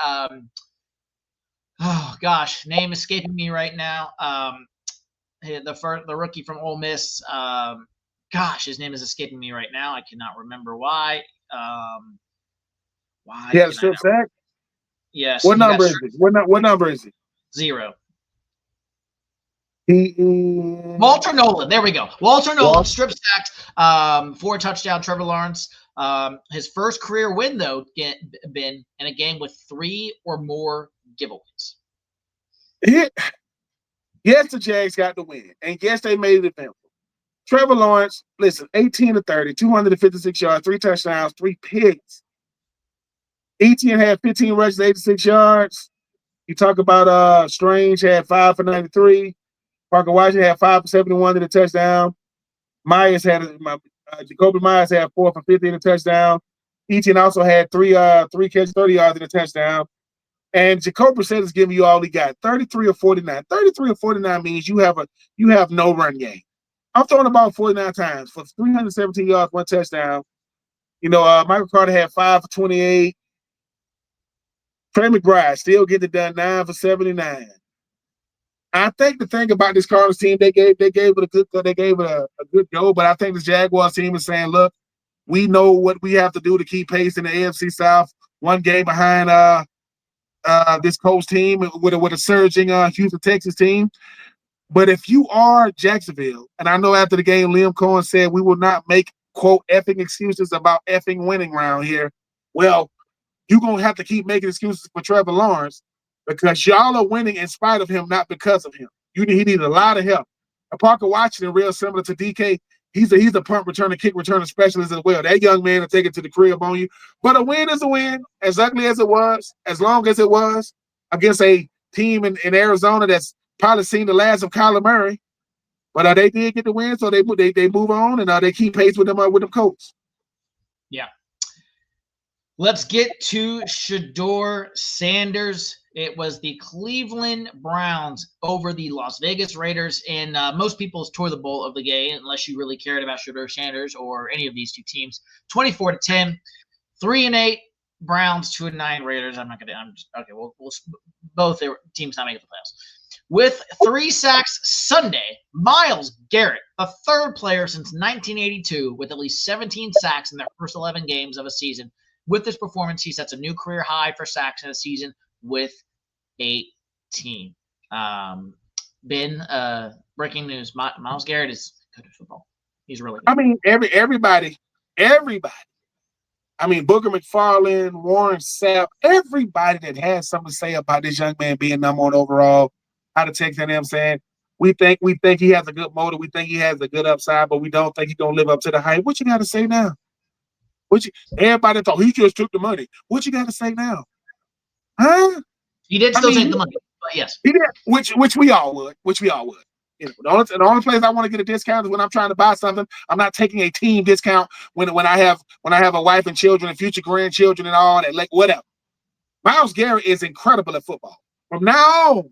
name escaping me right now. The rookie from Ole Miss. His name is escaping me right now. I cannot remember why. Why? Yeah, strip sack. Yes. What number is it? What number is it? 0. He is Walter Nolan. There we go. Walter Nolan strip sacked 4 touchdown. Trevor Lawrence. His first career win though been in a game with 3 or more giveaways. Yes, the Jags got the win, and yes, they made it eventful. Trevor Lawrence, listen, 18 of 30, 256 yards, 3 touchdowns, 3 picks. Etienne had 15 rushes, 86 yards. You talk about Strange had 5 for 93. Parker Washington had 5 for 71 and a touchdown. Jacoby Myers had 4 for 50 and a touchdown. Etienne also had 3 catches, 30 yards and a touchdown. And Jacoby Brissett is giving you all he got, 33 or 49. 33 or 49 means you have no run game. I'm throwing the ball 49 times for 317 yards, 1 touchdown. Michael Carter had 5 for 28. Trey McBride still getting it done, 9 for 79. I think the thing about this Cardinals team, they gave it a good go, but I think the Jaguars team is saying, look, we know what we have to do to keep pace in the AFC South. 1 game behind this Colts team with a surging Houston Texas team. But if you are Jacksonville, and I know after the game, Liam Cohen said we will not make, quote, effing excuses about effing winning around here. Well, you're going to have to keep making excuses for Trevor Lawrence because y'all are winning in spite of him, not because of him. He needed a lot of help. And Parker Washington, real similar to DK, he's a punt returner, kick returner specialist as well. That young man will take it to the crib on you. But a win is a win, as ugly as it was, as long as it was, against a team in Arizona that's probably seen the last of Kyler Murray. But they did get the win, so they move on, and they keep pace with them Colts. Yeah. Let's get to Shedeur Sanders. It was the Cleveland Browns over the Las Vegas Raiders, and most people's toilet bowl of the game, unless you really cared about Shedeur Sanders or any of these two teams. 24-10, 3-8 Browns, 2-9 Raiders. Both their teams not making the playoffs. With 3 sacks Sunday, Myles Garrett, the 3rd player since 1982 with at least 17 sacks in their first 11 games of a season. With this performance, he sets a new career high for sacks in a season with 18. Breaking news: Myles Garrett is good at football. He's really good. I mean, everybody. I mean, Booger McFarland, Warren Sapp, everybody that has something to say about this young man being number 1 overall out of Texas A&M saying we think he has a good motor, we think he has a good upside, but we don't think he's gonna live up to the hype. What you got to say now? Everybody thought he just took the money. What you got to say now? Huh? He did still take the money, but yes. He did, which we all would. The only place I want to get a discount is when I'm trying to buy something. I'm not taking a team discount when I have a wife and children and future grandchildren and all that, like whatever. Myles Garrett is incredible at football. From now on,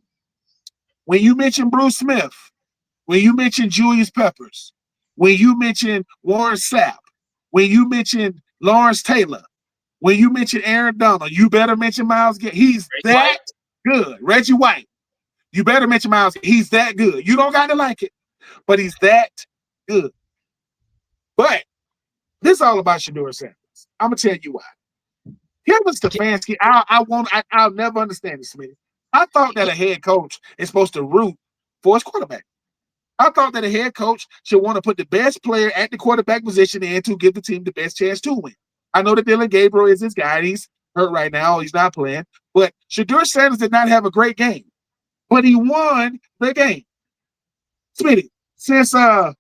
when you mention Bruce Smith, when you mention Julius Peppers, when you mention Warren Sapp, when you mention Lawrence Taylor, when you mention Aaron Donald, you better mention Myles Garrett. He's that good. Reggie White. You better mention Myles. He's that good. You don't got to like it, but he's that good. But this is all about Shedeur Sanders. I'm gonna tell you why. Kevin Stefanski, I'll never understand this, man. I thought that a head coach is supposed to root for his quarterback. I thought that a head coach should want to put the best player at the quarterback position in to give the team the best chance to win. I know that Dylan Gabriel is his guy. He's hurt right now. He's not playing. But Shedeur Sanders did not have a great game, but he won the game. Smitty, since I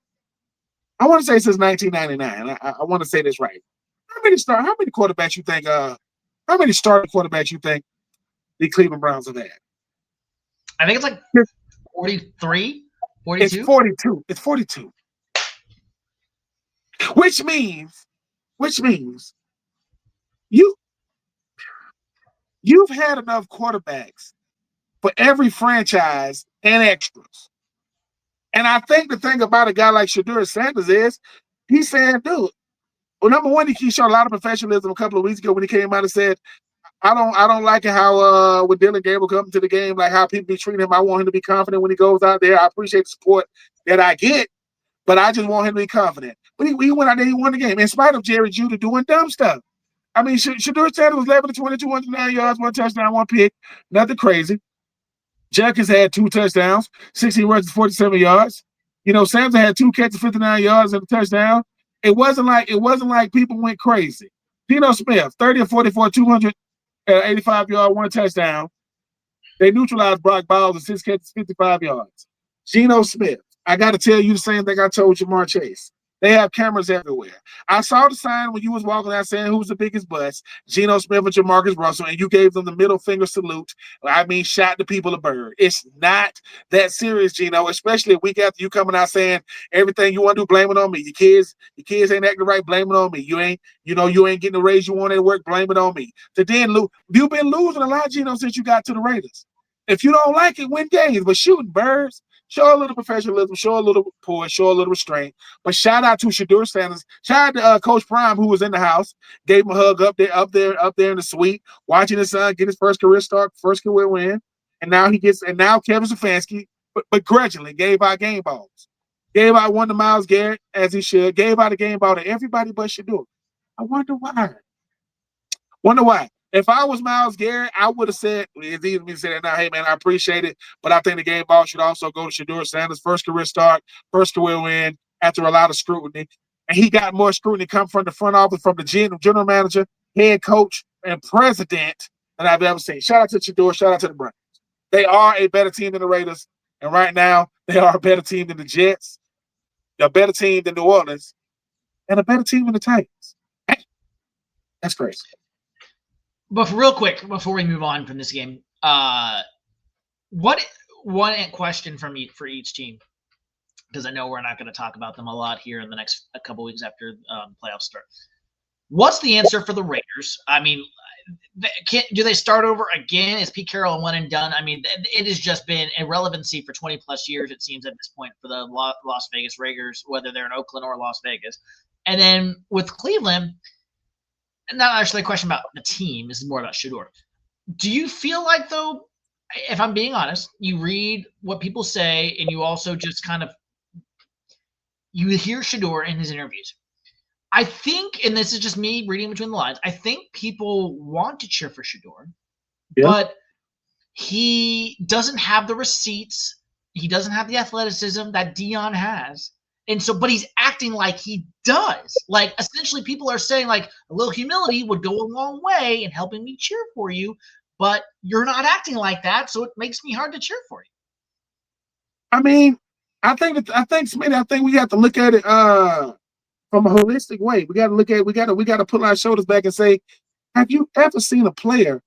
want to say since 1999, I want to say this right. How many quarterbacks you think? How many starting quarterbacks you think the Cleveland Browns have had? I think it's like 43, 42. It's 42. It's 42. Which means you've had enough quarterbacks for every franchise and extras. And I think the thing about a guy like Shedeur Sanders is he's saying, dude, well, number one, he showed a lot of professionalism a couple of weeks ago when he came out and said, I don't like it how when Dylan Gabriel comes to the game, like how people be treating him. I want him to be confident when he goes out there. I appreciate the support that I get, but I just want him to be confident. But he went out there, he won the game, in spite of Jerry Judy doing dumb stuff. I mean, Shedeur Sanders was 11 to 22, 109 yards, 1 touchdown, 1 pick. Nothing crazy. Jenkins had 2 touchdowns, 16 rushes, 47 yards. You know, Samson had 2 catches, 59 yards, and a touchdown. It wasn't like people went crazy. Geno Smith, 30 or 44, 285 yards, 1 touchdown. They neutralized Brock Bowles and 6 catches, 55 yards. Geno Smith, I got to tell you the same thing I told Jamar Chase. They have cameras everywhere. I saw the sign when you was walking out saying who's the biggest bust, Geno Smith and Jamarcus Russell, and you gave them the middle finger salute. I mean, shot the people a bird. It's not that serious, Geno, especially a week after you coming out saying everything you want to do, blame it on me. Your kids ain't acting right, blame it on me. You ain't getting the raise you want at work, blame it on me. To then you've been losing a lot, Geno, since you got to the Raiders. If you don't like it, win games, but shooting birds. Show a little professionalism, show a little poise, show a little restraint. But shout out to Shedeur Sanders. Shout out to Coach Prime, who was in the house, gave him a hug up there in the suite, watching his son get his first career start, first career win. And now Kevin Stefanski, but grudgingly gave out game balls. Gave out one to Myles Garrett, as he should. Gave out a game ball to everybody but Shedeur. I wonder why. If I was Myles Garrett, I would have said, it's easy for me to say that now, hey, man, I appreciate it, but I think the game ball should also go to Shedeur Sanders. First career start, first career win after a lot of scrutiny. And he got more scrutiny come from the front office, from the general manager, head coach, and president than I've ever seen. Shout out to Shedeur. Shout out to the Browns. They are a better team than the Raiders. And right now, they are a better team than the Jets, a better team than New Orleans, and a better team than the Titans. That's crazy. But real quick, before we move on from this game, what one question for each team, because I know we're not going to talk about them a lot here in the next couple weeks after playoffs start. What's the answer for the Raiders? I mean, do they start over again? Is Pete Carroll a one and done? I mean, it has just been irrelevancy for 20 plus years, it seems, at this point for the Las Vegas Raiders, whether they're in Oakland or Las Vegas. And then with Cleveland, not actually a question about the team. This is more about Shedeur. Do you feel like, though, if I'm being honest, you read what people say and you also just kind of you hear Shedeur in his interviews. I think, and this is just me reading between the lines, I think people want to cheer for Shedeur, but he doesn't have the receipts. He doesn't have the athleticism that Dion has. And so, but he's acting like he does. Like, essentially, people are saying, like, a little humility would go a long way in helping me cheer for you, but you're not acting like that, so it makes me hard to cheer for you. I mean, I think Smitty, I think we have to look at it from a holistic way. We got to put our shoulders back and say, have you ever seen a player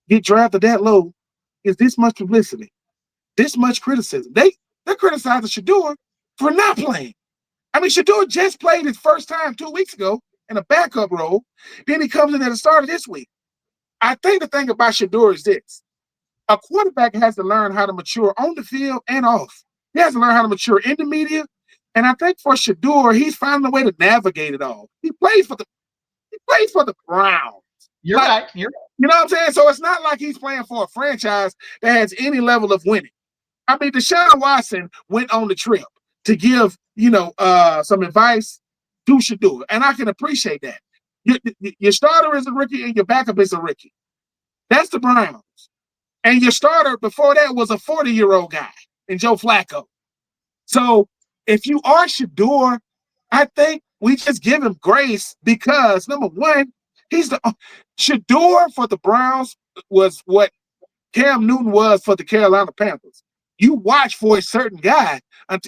get drafted that low? Is this much publicity, this much criticism? They're criticizing Shedeur for not playing. I mean, Shedeur just played his first time 2 weeks ago in a backup role. Then he comes in at the start of this week. I think the thing about Shedeur is this. A quarterback has to learn how to mature on the field and off. He has to learn how to mature in the media. And I think for Shedeur, he's finding a way to navigate it all. He plays for the Browns. You're right. You're right. You know what I'm saying? So it's not like he's playing for a franchise that has any level of winning. I mean, Deshaun Watson went on the trip to give, some advice to Shedeur. And I can appreciate that. Your starter is a rookie and your backup is a rookie. That's the Browns. And your starter before that was a 40-year-old guy in Joe Flacco. So if you are Shedeur, I think we just give him grace because, number one, he's the Shedeur for the Browns what Cam Newton was for the Carolina Panthers. You watch for a certain guy,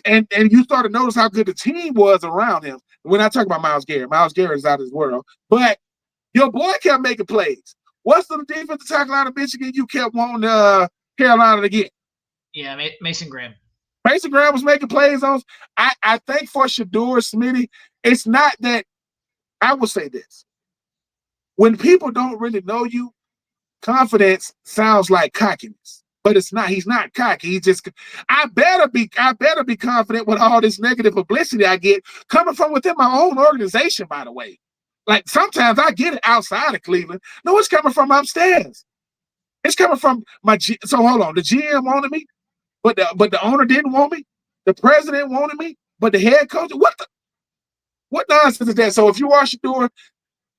and you start to notice how good the team was around him. When I talk about Myles Garrett is out of his world. But your boy kept making plays. What's the defensive tackle out of Michigan you kept wanting Carolina to get? Yeah, Mason Graham. Mason Graham was making plays on. I think for Shedeur Smitty, it's not that. I will say this. When people don't really know you, confidence sounds like cockiness. But it's not. He's not cocky. He's just. I better be confident with all this negative publicity I get coming from within my own organization. By the way, like sometimes I get it outside of Cleveland. No, it's coming from upstairs. It's coming from my. So hold on. The GM wanted me, but the owner didn't want me. The president wanted me, but the head coach. What nonsense is that? So if you are Shedeur,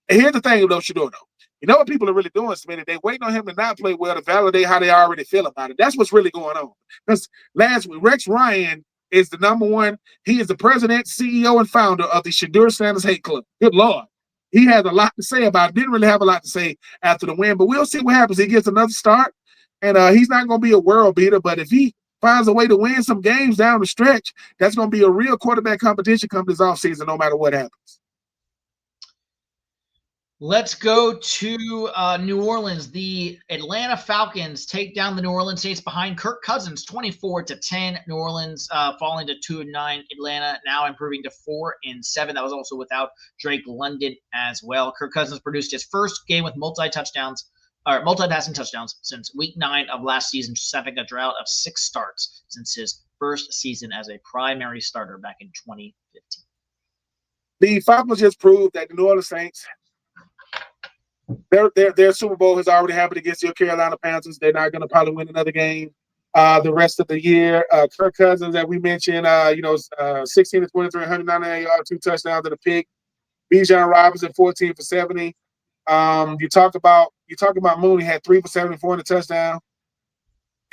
and here's the thing about Shedeur, though. You know what people are really doing, Smitty? They're waiting on him to not play well to validate how they already feel about it. That's what's really going on. Because last week, Rex Ryan is the number one. He is the president, CEO, and founder of the Shedeur Sanders Hate Club. Good Lord. He has a lot to say about it. Didn't really have a lot to say after the win, but we'll see what happens. He gets another start, and he's not going to be a world beater, but if he finds a way to win some games down the stretch, that's going to be a real quarterback competition come this offseason, no matter what happens. Let's go to New Orleans. The Atlanta Falcons take down the New Orleans Saints behind Kirk Cousins, 24-10. New Orleans falling to 2-9. Atlanta now improving to 4-7. That was also without Drake London as well. Kirk Cousins produced his first game with multi-passing touchdowns since week 9 of last season, snapping a drought of 6 starts since his first season as a primary starter back in 2015. The Falcons just proved that the New Orleans Saints. Their Super Bowl has already happened against your Carolina Panthers. They're not going to probably win another game the rest of the year. Kirk Cousins, that we mentioned, 16 to 23, 199 yards, 2 touchdowns and a pick. Bijan Robinson, 14 for 70. You talk about Mooney had 3 for 74 and a touchdown.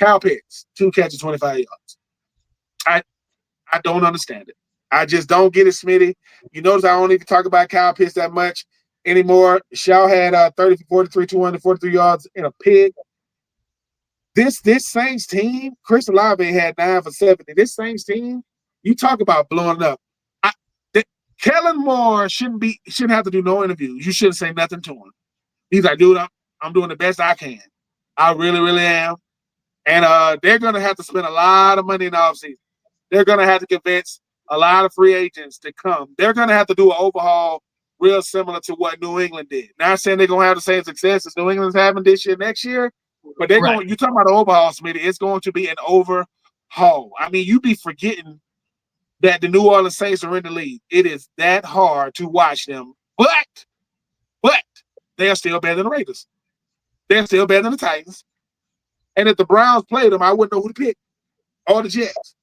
Kyle Pitts, 2 catches, 25 yards. I don't understand it. I just don't get it, Smitty. You notice I don't even talk about Kyle Pitts that much anymore. Shaw had 30 for 43, 243 yards and a pick. This Saints team, Chris Olave had 9 for 70. This Saints team, you talk about blowing up. Kellen Moore shouldn't have to do no interviews. You shouldn't say nothing to him. He's like, dude, I'm doing the best I can. I really, really am. And they're going to have to spend a lot of money in the offseason. They're going to have to convince a lot of free agents to come. They're going to have to do an overhaul real similar to what New England did. Not saying they're going to have the same success as New England's having this year, next year, but they're going. You're talking about an overhaul, Smitty. It's going to be an overhaul. I mean, you be forgetting that the New Orleans Saints are in the league. It is that hard to watch them, but they are still better than the Raiders. They're still better than the Titans. And if the Browns played them, I wouldn't know who to pick. Or the Jets.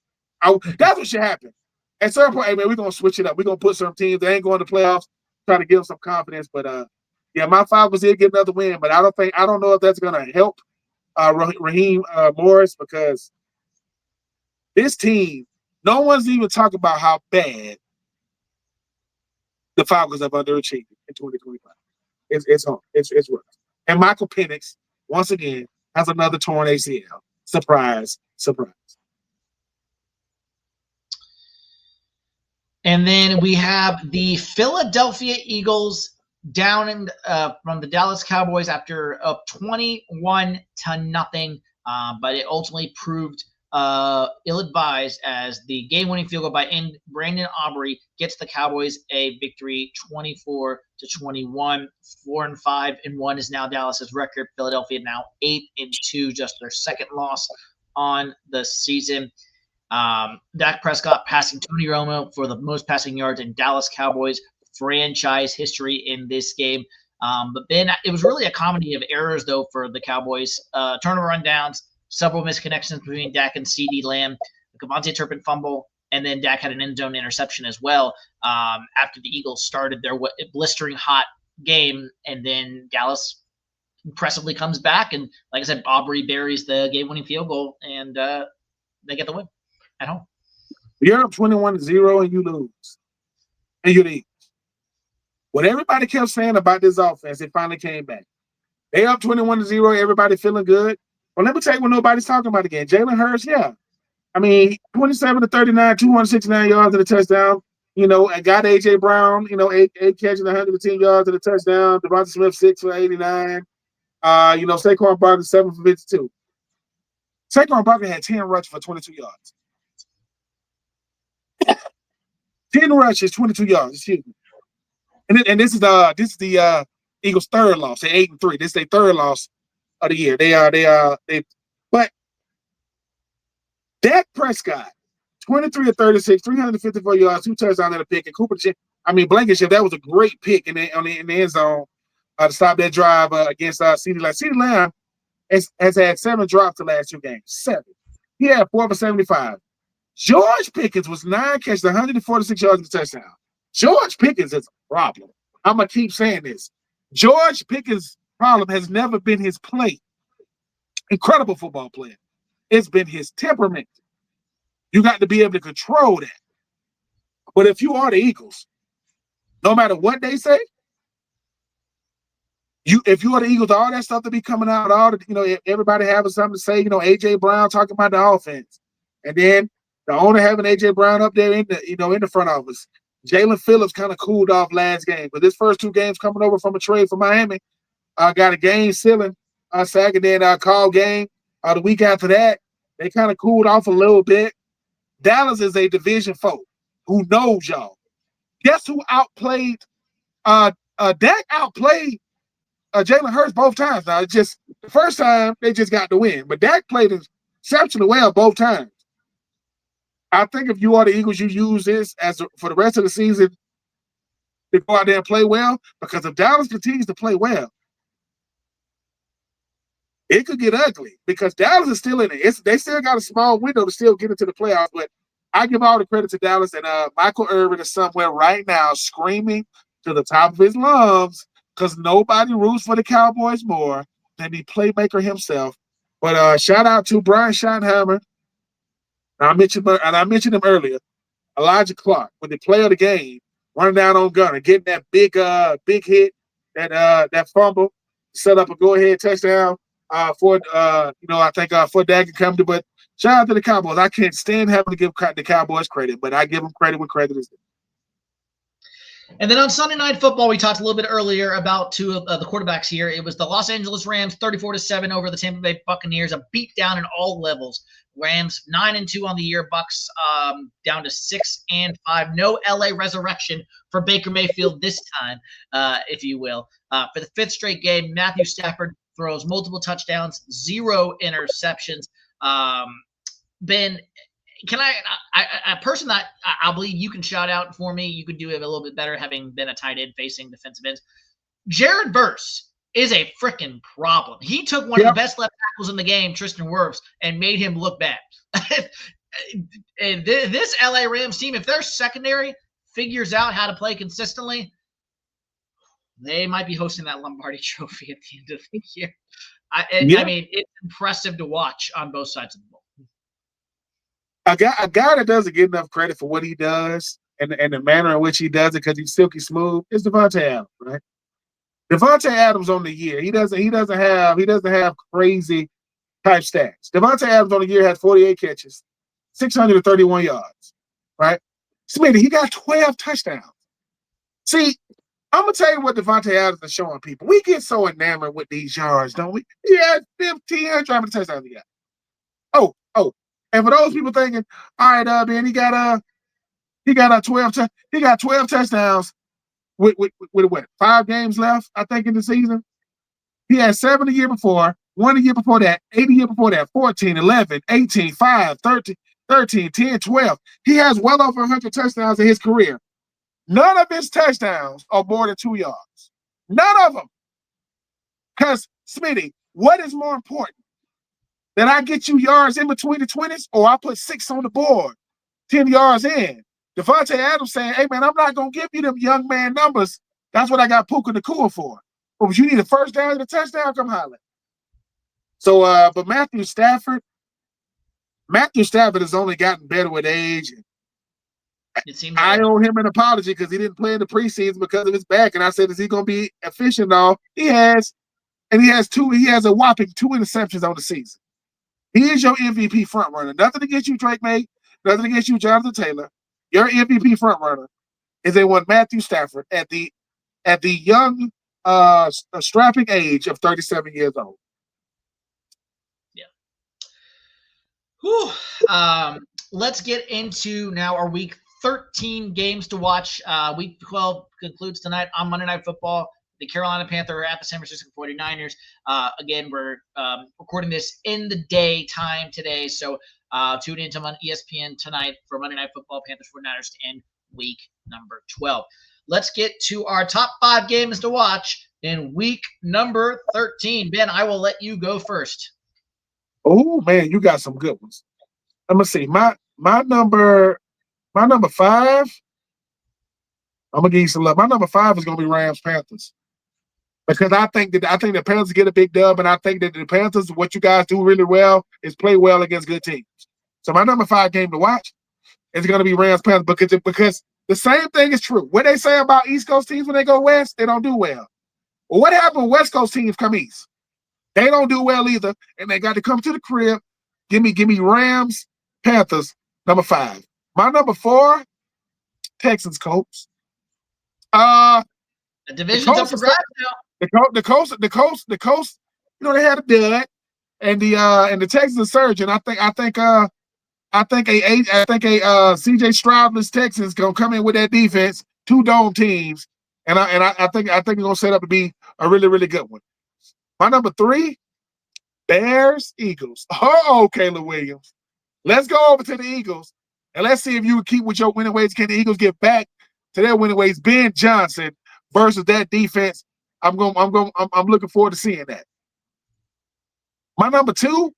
That's what should happen. At certain point, hey man, we're gonna switch it up. We're gonna put some teams that ain't going to playoffs, try to give them some confidence. But yeah, my Falcons did get another win, but I don't know if that's gonna help Raheem Morris, because this team, no one's even talking about how bad the Falcons have underachieved in 2025. It's hard. It's rough. And Michael Penix, once again, has another torn ACL. Surprise, surprise. And then we have the Philadelphia Eagles down in from the Dallas Cowboys after up 21-0, but it ultimately proved ill-advised as the game-winning field goal by Brandon Aubrey gets the Cowboys a victory, 24-21. 4-5-1 is now Dallas's record. Philadelphia now 8-2, just their second loss on the season. Dak Prescott passing Tony Romo for the most passing yards in Dallas Cowboys franchise history in this game. But then it was really a comedy of errors, though, for the Cowboys. Turnover rundowns, several misconnections between Dak and CeeDee Lamb, the Devontae Turpin fumble, and then Dak had an end zone interception as well after the Eagles started their blistering hot game. And then Dallas impressively comes back. And like I said, Aubrey buries the game-winning field goal, and they get the win at home. You're up 21-0 and you lose. And you're the Eagles. What everybody kept saying about this offense, it finally came back. They up 21-0. Everybody feeling good. Well, let me tell you what nobody's talking about again. Jalen Hurts, yeah. I mean, 27-39, 269 yards and a touchdown. And got A.J. Brown, eight catches, 110 yards and a touchdown. Devonta Smith, 6 for 89. Saquon Barkley, 7 for 52. Saquon Barkley had 10 rushes for 22 yards. 10 rushes, 22 yards. Excuse me. And this is the Eagles' third loss. They're 8-3. This is their third loss of the year. But Dak Prescott, 23 of 36, 354 yards, 2 touchdowns and a pick. And Blankenship, that was a great pick in the end zone to stop that drive against CeeDee Lamb. CeeDee Lamb has had 7 drops the last 2 games. 7. He had 4 for 75. George Pickens was 9 catches, 146 yards and a touchdown. George Pickens is a problem. I'm going to keep saying this. George Pickens' problem has never been his play. Incredible football player. It's been his temperament. You got to be able to control that. But if you are the Eagles, no matter what they say, if you are the Eagles, all that stuff to be coming out, everybody having something to say, A.J. Brown talking about the offense. And then the owner having A.J. Brown up there in the front office. Jalen Phillips kind of cooled off last game. But this first 2 games coming over from a trade from Miami, got a game ceiling sack, and then call game the week after that. They kind of cooled off a little bit. Dallas is a division foe who knows y'all. Guess who outplayed? Dak outplayed Jalen Hurts both times. Now, it's just the first time they just got the win, but Dak played exceptionally well both times. I think if you are the Eagles, you use this for the rest of the season to go out there and play well, because if Dallas continues to play well, it could get ugly because Dallas is still in it. They still got a small window to still get into the playoffs, but I give all the credit to Dallas, and Michael Irvin is somewhere right now screaming to the top of his lungs because nobody roots for the Cowboys more than the playmaker himself. But shout out to Brian Schottenheimer. I mentioned him earlier. Elijah Clark, when the play of the game, running down on Gunner, getting that big hit, that fumble, set up a go-ahead touchdown for Dak and company. But shout out to the Cowboys. I can't stand having to give the Cowboys credit, but I give them credit when credit is due. And then on Sunday Night Football, we talked a little bit earlier about 2 of the quarterbacks here. It was the Los Angeles Rams 34-7 over the Tampa Bay Buccaneers, a beatdown in all levels. Rams 9-2 on the year, Bucks down to 6-5. No LA resurrection for Baker Mayfield this time, if you will. For the 5th straight game, Matthew Stafford throws multiple touchdowns, 0 interceptions. Ben, can a person that I believe you can shout out for me, you could do it a little bit better having been a tight end facing defensive ends. Jared Verse is a freaking problem. He took one of the best left tackles in the game, Tristan Wirfs, and made him look bad. And this LA Rams team, if their secondary figures out how to play consistently, they might be hosting that Lombardi Trophy at the end of the year. I mean, it's impressive to watch on both sides of the ball. A guy that doesn't get enough credit for what he does and the manner in which he does it because he's silky smooth is Devontae Adams, right? Devontae Adams on the year, he doesn't have crazy type stats. Devontae Adams on the year had 48 catches, 631 yards, right? Smitty, he got 12 touchdowns. See, I'm gonna tell you what Devontae Adams is showing people. We get so enamored with these yards, don't we? He had 15 driving touchdowns. He got. Oh. And for those people thinking, all right, Ben, he got 12 touchdowns with what, 5 games left, I think, in the season. He had 7 the year before, 1 the year before that, 8 the year before that, 14, 11, 18, 5, 13, 10, 12. He has well over 100 touchdowns in his career. None of his touchdowns are more than 2 yards. None of them. Because, Smitty, what is more important? That I get you yards in between the 20s, or I put 6 on the board, 10 yards in. Devontae Adams saying, hey, man, I'm not going to give you them young man numbers. That's what I got Puka Nacua for. But if you need a first down and a touchdown, come holler. So, but Matthew Stafford has only gotten better with age. I owe him an apology because he didn't play in the preseason because of his back. And I said, is he going to be efficient? No, he has. and he has a whopping 2 interceptions on the season. He is your MVP front runner. Nothing against you, Drake May. Nothing against you, Jonathan Taylor. Your MVP front runner is a one Matthew Stafford at the young, strapping age of 37 years old. Yeah. Whew. Let's get into now our week 13 games to watch. Week 12 concludes tonight on Monday Night Football. The Carolina Panthers are at the San Francisco 49ers. Again, we're recording this in the daytime today, so tune into ESPN tonight for Monday Night Football, Panthers 49ers to end week number 12. Let's get to our top 5 games to watch in week number 13. Ben, I will let you go first. Oh man, you got some good ones. Let me see. My number 5. I'm gonna give you some love. My number 5 is gonna be Rams Panthers. Because I think the Panthers get a big dub, and I think that the Panthers, what you guys do really well is play well against good teams. So my number 5 game to watch is going to be Rams Panthers because the same thing is true. What they say about East Coast teams when they go west, they don't do well. Well, what happened when West Coast teams come east? They don't do well either, and they got to come to the crib. Give me Rams Panthers number 5. My number 4, Texans Colts. The division's up for grabs now. The coast. You know, they had a dud, and the Texans are surging. I think a CJ Stroudless Texans gonna come in with that defense, 2 dome teams, and I think they're gonna set up to be a really, really good one. My number 3, Bears Eagles. Oh, Caleb Williams. Let's go over to the Eagles and let's see if you can keep with your winning ways. Can the Eagles get back to their winning ways? Ben Johnson versus that defense. I'm looking forward to seeing that. My number 2,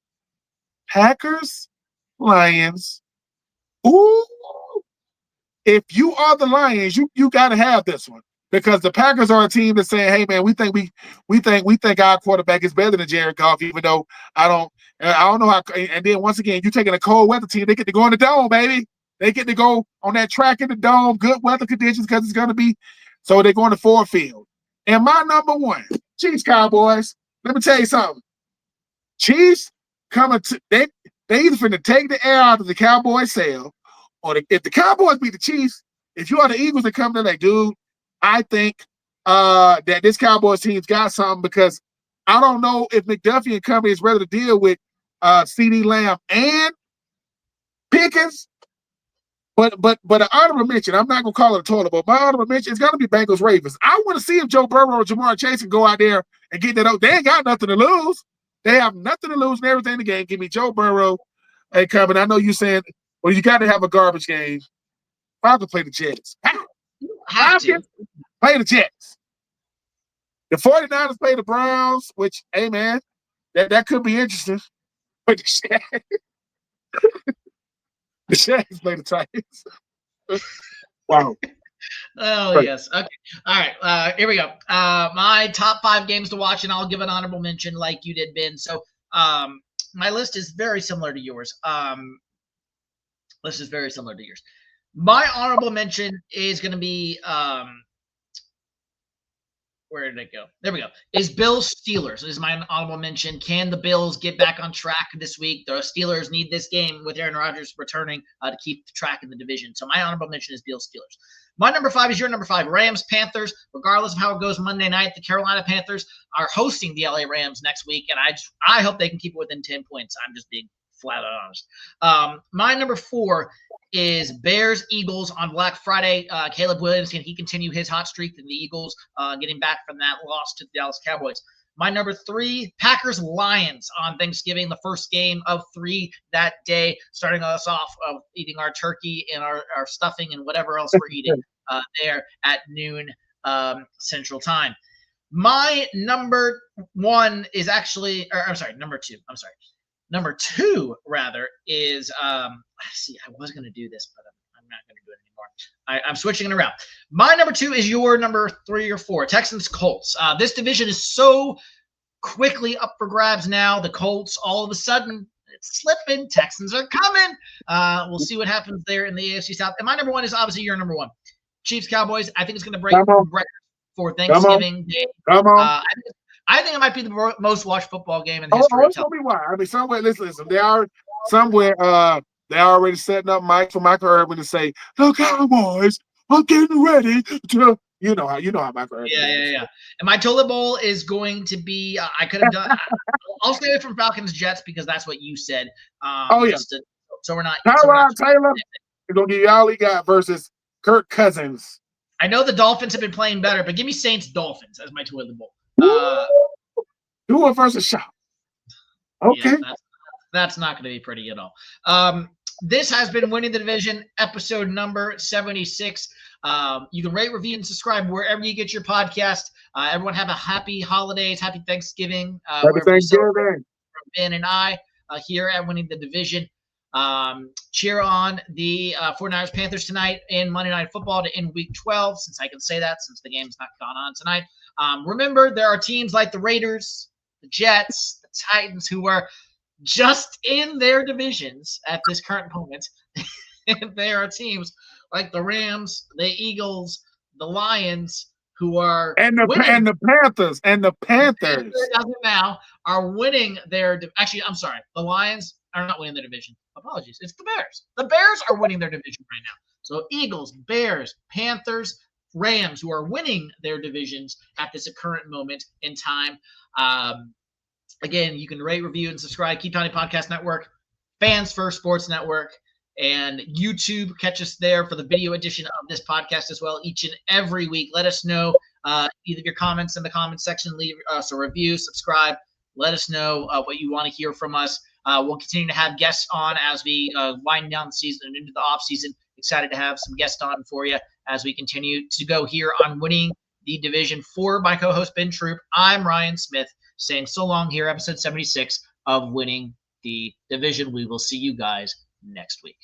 Packers, Lions. Ooh, if you are the Lions, you got to have this one because the Packers are a team that's saying, "Hey, man, we think our quarterback is better than Jared Goff," even though I don't know how. And then once again, you taking a cold weather team, they get to go in the dome, baby. They get to go on that track in the dome, good weather conditions because it's going to be. So they're going to Ford Field. And my number 1, Chiefs Cowboys. Let me tell you something. Chiefs coming to they either finna take the air out of the Cowboys sail, or if the Cowboys beat the Chiefs, if you are the Eagles that come to like, dude, I think that this Cowboys team's got something because I don't know if McDuffie and company is ready to deal with CeeDee Lamb and Pickens. But an honorable mention, I'm not gonna call it a toilet, but my honorable mention is gonna be Bengals Ravens. I want to see if Joe Burrow or Jamar Chase can go out there and get that out. They ain't got nothing to lose. They have nothing to lose and everything in the game. Give me Joe Burrow. Hey, Kevin, I know you saying, well, you got to have a garbage game. Falcons play the Jets. Falcons play the Jets. The 49ers play the Browns, which, hey, man, that could be interesting. But the Jags play the Titans. Wow. Oh, right. Yes. Okay. All right. Here we go. My top 5 games to watch, and I'll give an honorable mention like you did, Ben. So my list is very similar to yours. My honorable mention is going to be where did it go? There we go. Is Bills Steelers is my honorable mention. Can the Bills get back on track this week? The Steelers need this game with Aaron Rodgers returning to keep the track in the division. So my honorable mention is Bills Steelers. My number 5 is your number 5, Rams Panthers. Regardless of how it goes Monday night, the Carolina Panthers are hosting the LA Rams next week, and I hope they can keep it within 10 points. I'm just being flat out honest. My number 4 is Bears Eagles on Black Friday. Caleb Williams, can he continue his hot streak in the Eagles getting back from that loss to the Dallas Cowboys? My number 3, Packers Lions on Thanksgiving, the first game of 3 that day, starting us off of eating our turkey and our stuffing and whatever else we're eating there at noon Central Time. My number 1 is actually, number 2. Number 2, rather, is see, I was going to do this, but I'm not going to do it anymore. I'm switching it around. My number 2 is your number 3 or 4, Texans Colts. This division is so quickly up for grabs now. The Colts, all of a sudden, it's slipping. Texans are coming. We'll see what happens there in the AFC South. And my number 1 is obviously your number 1, Chiefs Cowboys. I think it's going to break records for Thanksgiving Day. Come on. I think it might be the most watched football game in the Oh, history of it's gonna television. be why. I mean, somewhere. Listen. They are somewhere. They're already setting up Mike for Michael Irvin to say the Cowboys are getting ready to. You know how Michael Irvin. Yeah. And my toilet bowl is going to be. I could have done. I'll stay away from Falcons Jets because that's what you said. Oh yeah. So we're not. Tyrod Taylor is gonna give you all he got versus Kirk Cousins. I know the Dolphins have been playing better, but give me Saints Dolphins as my toilet bowl. Tua versus Shaw. Okay. Yeah, that's not going to be pretty at all. This has been Winning the Division, episode number 76. You can rate, review, and subscribe wherever you get your podcast. Everyone have a happy holidays, happy Thanksgiving. Happy Thanksgiving. Ben and I here at Winning the Division. Cheer on the 49ers Panthers tonight in Monday Night Football to end Week 12, since I can say that since the game's not gone on tonight. Remember, there are teams like the Raiders, the Jets, the Titans who are just in their divisions at this current moment. And there are teams like the Rams, the Eagles, the Lions who are and the Panthers now are winning their. Actually, I'm sorry, the Lions are not winning their division. Apologies, it's the Bears. The Bears are winning their division right now. So Eagles, Bears, Panthers, Rams, who are winning their divisions at this current moment in time. Again, you can rate, review, and subscribe. Keep County Podcast Network, Fans First Sports Network, and YouTube. Catch us there for the video edition of this podcast as well each and every week. Let us know either your comments in the comment section. Leave us a review, subscribe. Let us know what you want to hear from us. We'll continue to have guests on as we wind down the season and into the off season. Excited to have some guests on for you as we continue to go here on Winning the Division. For my co-host Ben Troupe, I'm Ryan Smith saying so long here, episode 76 of Winning the Division. We will see you guys next week.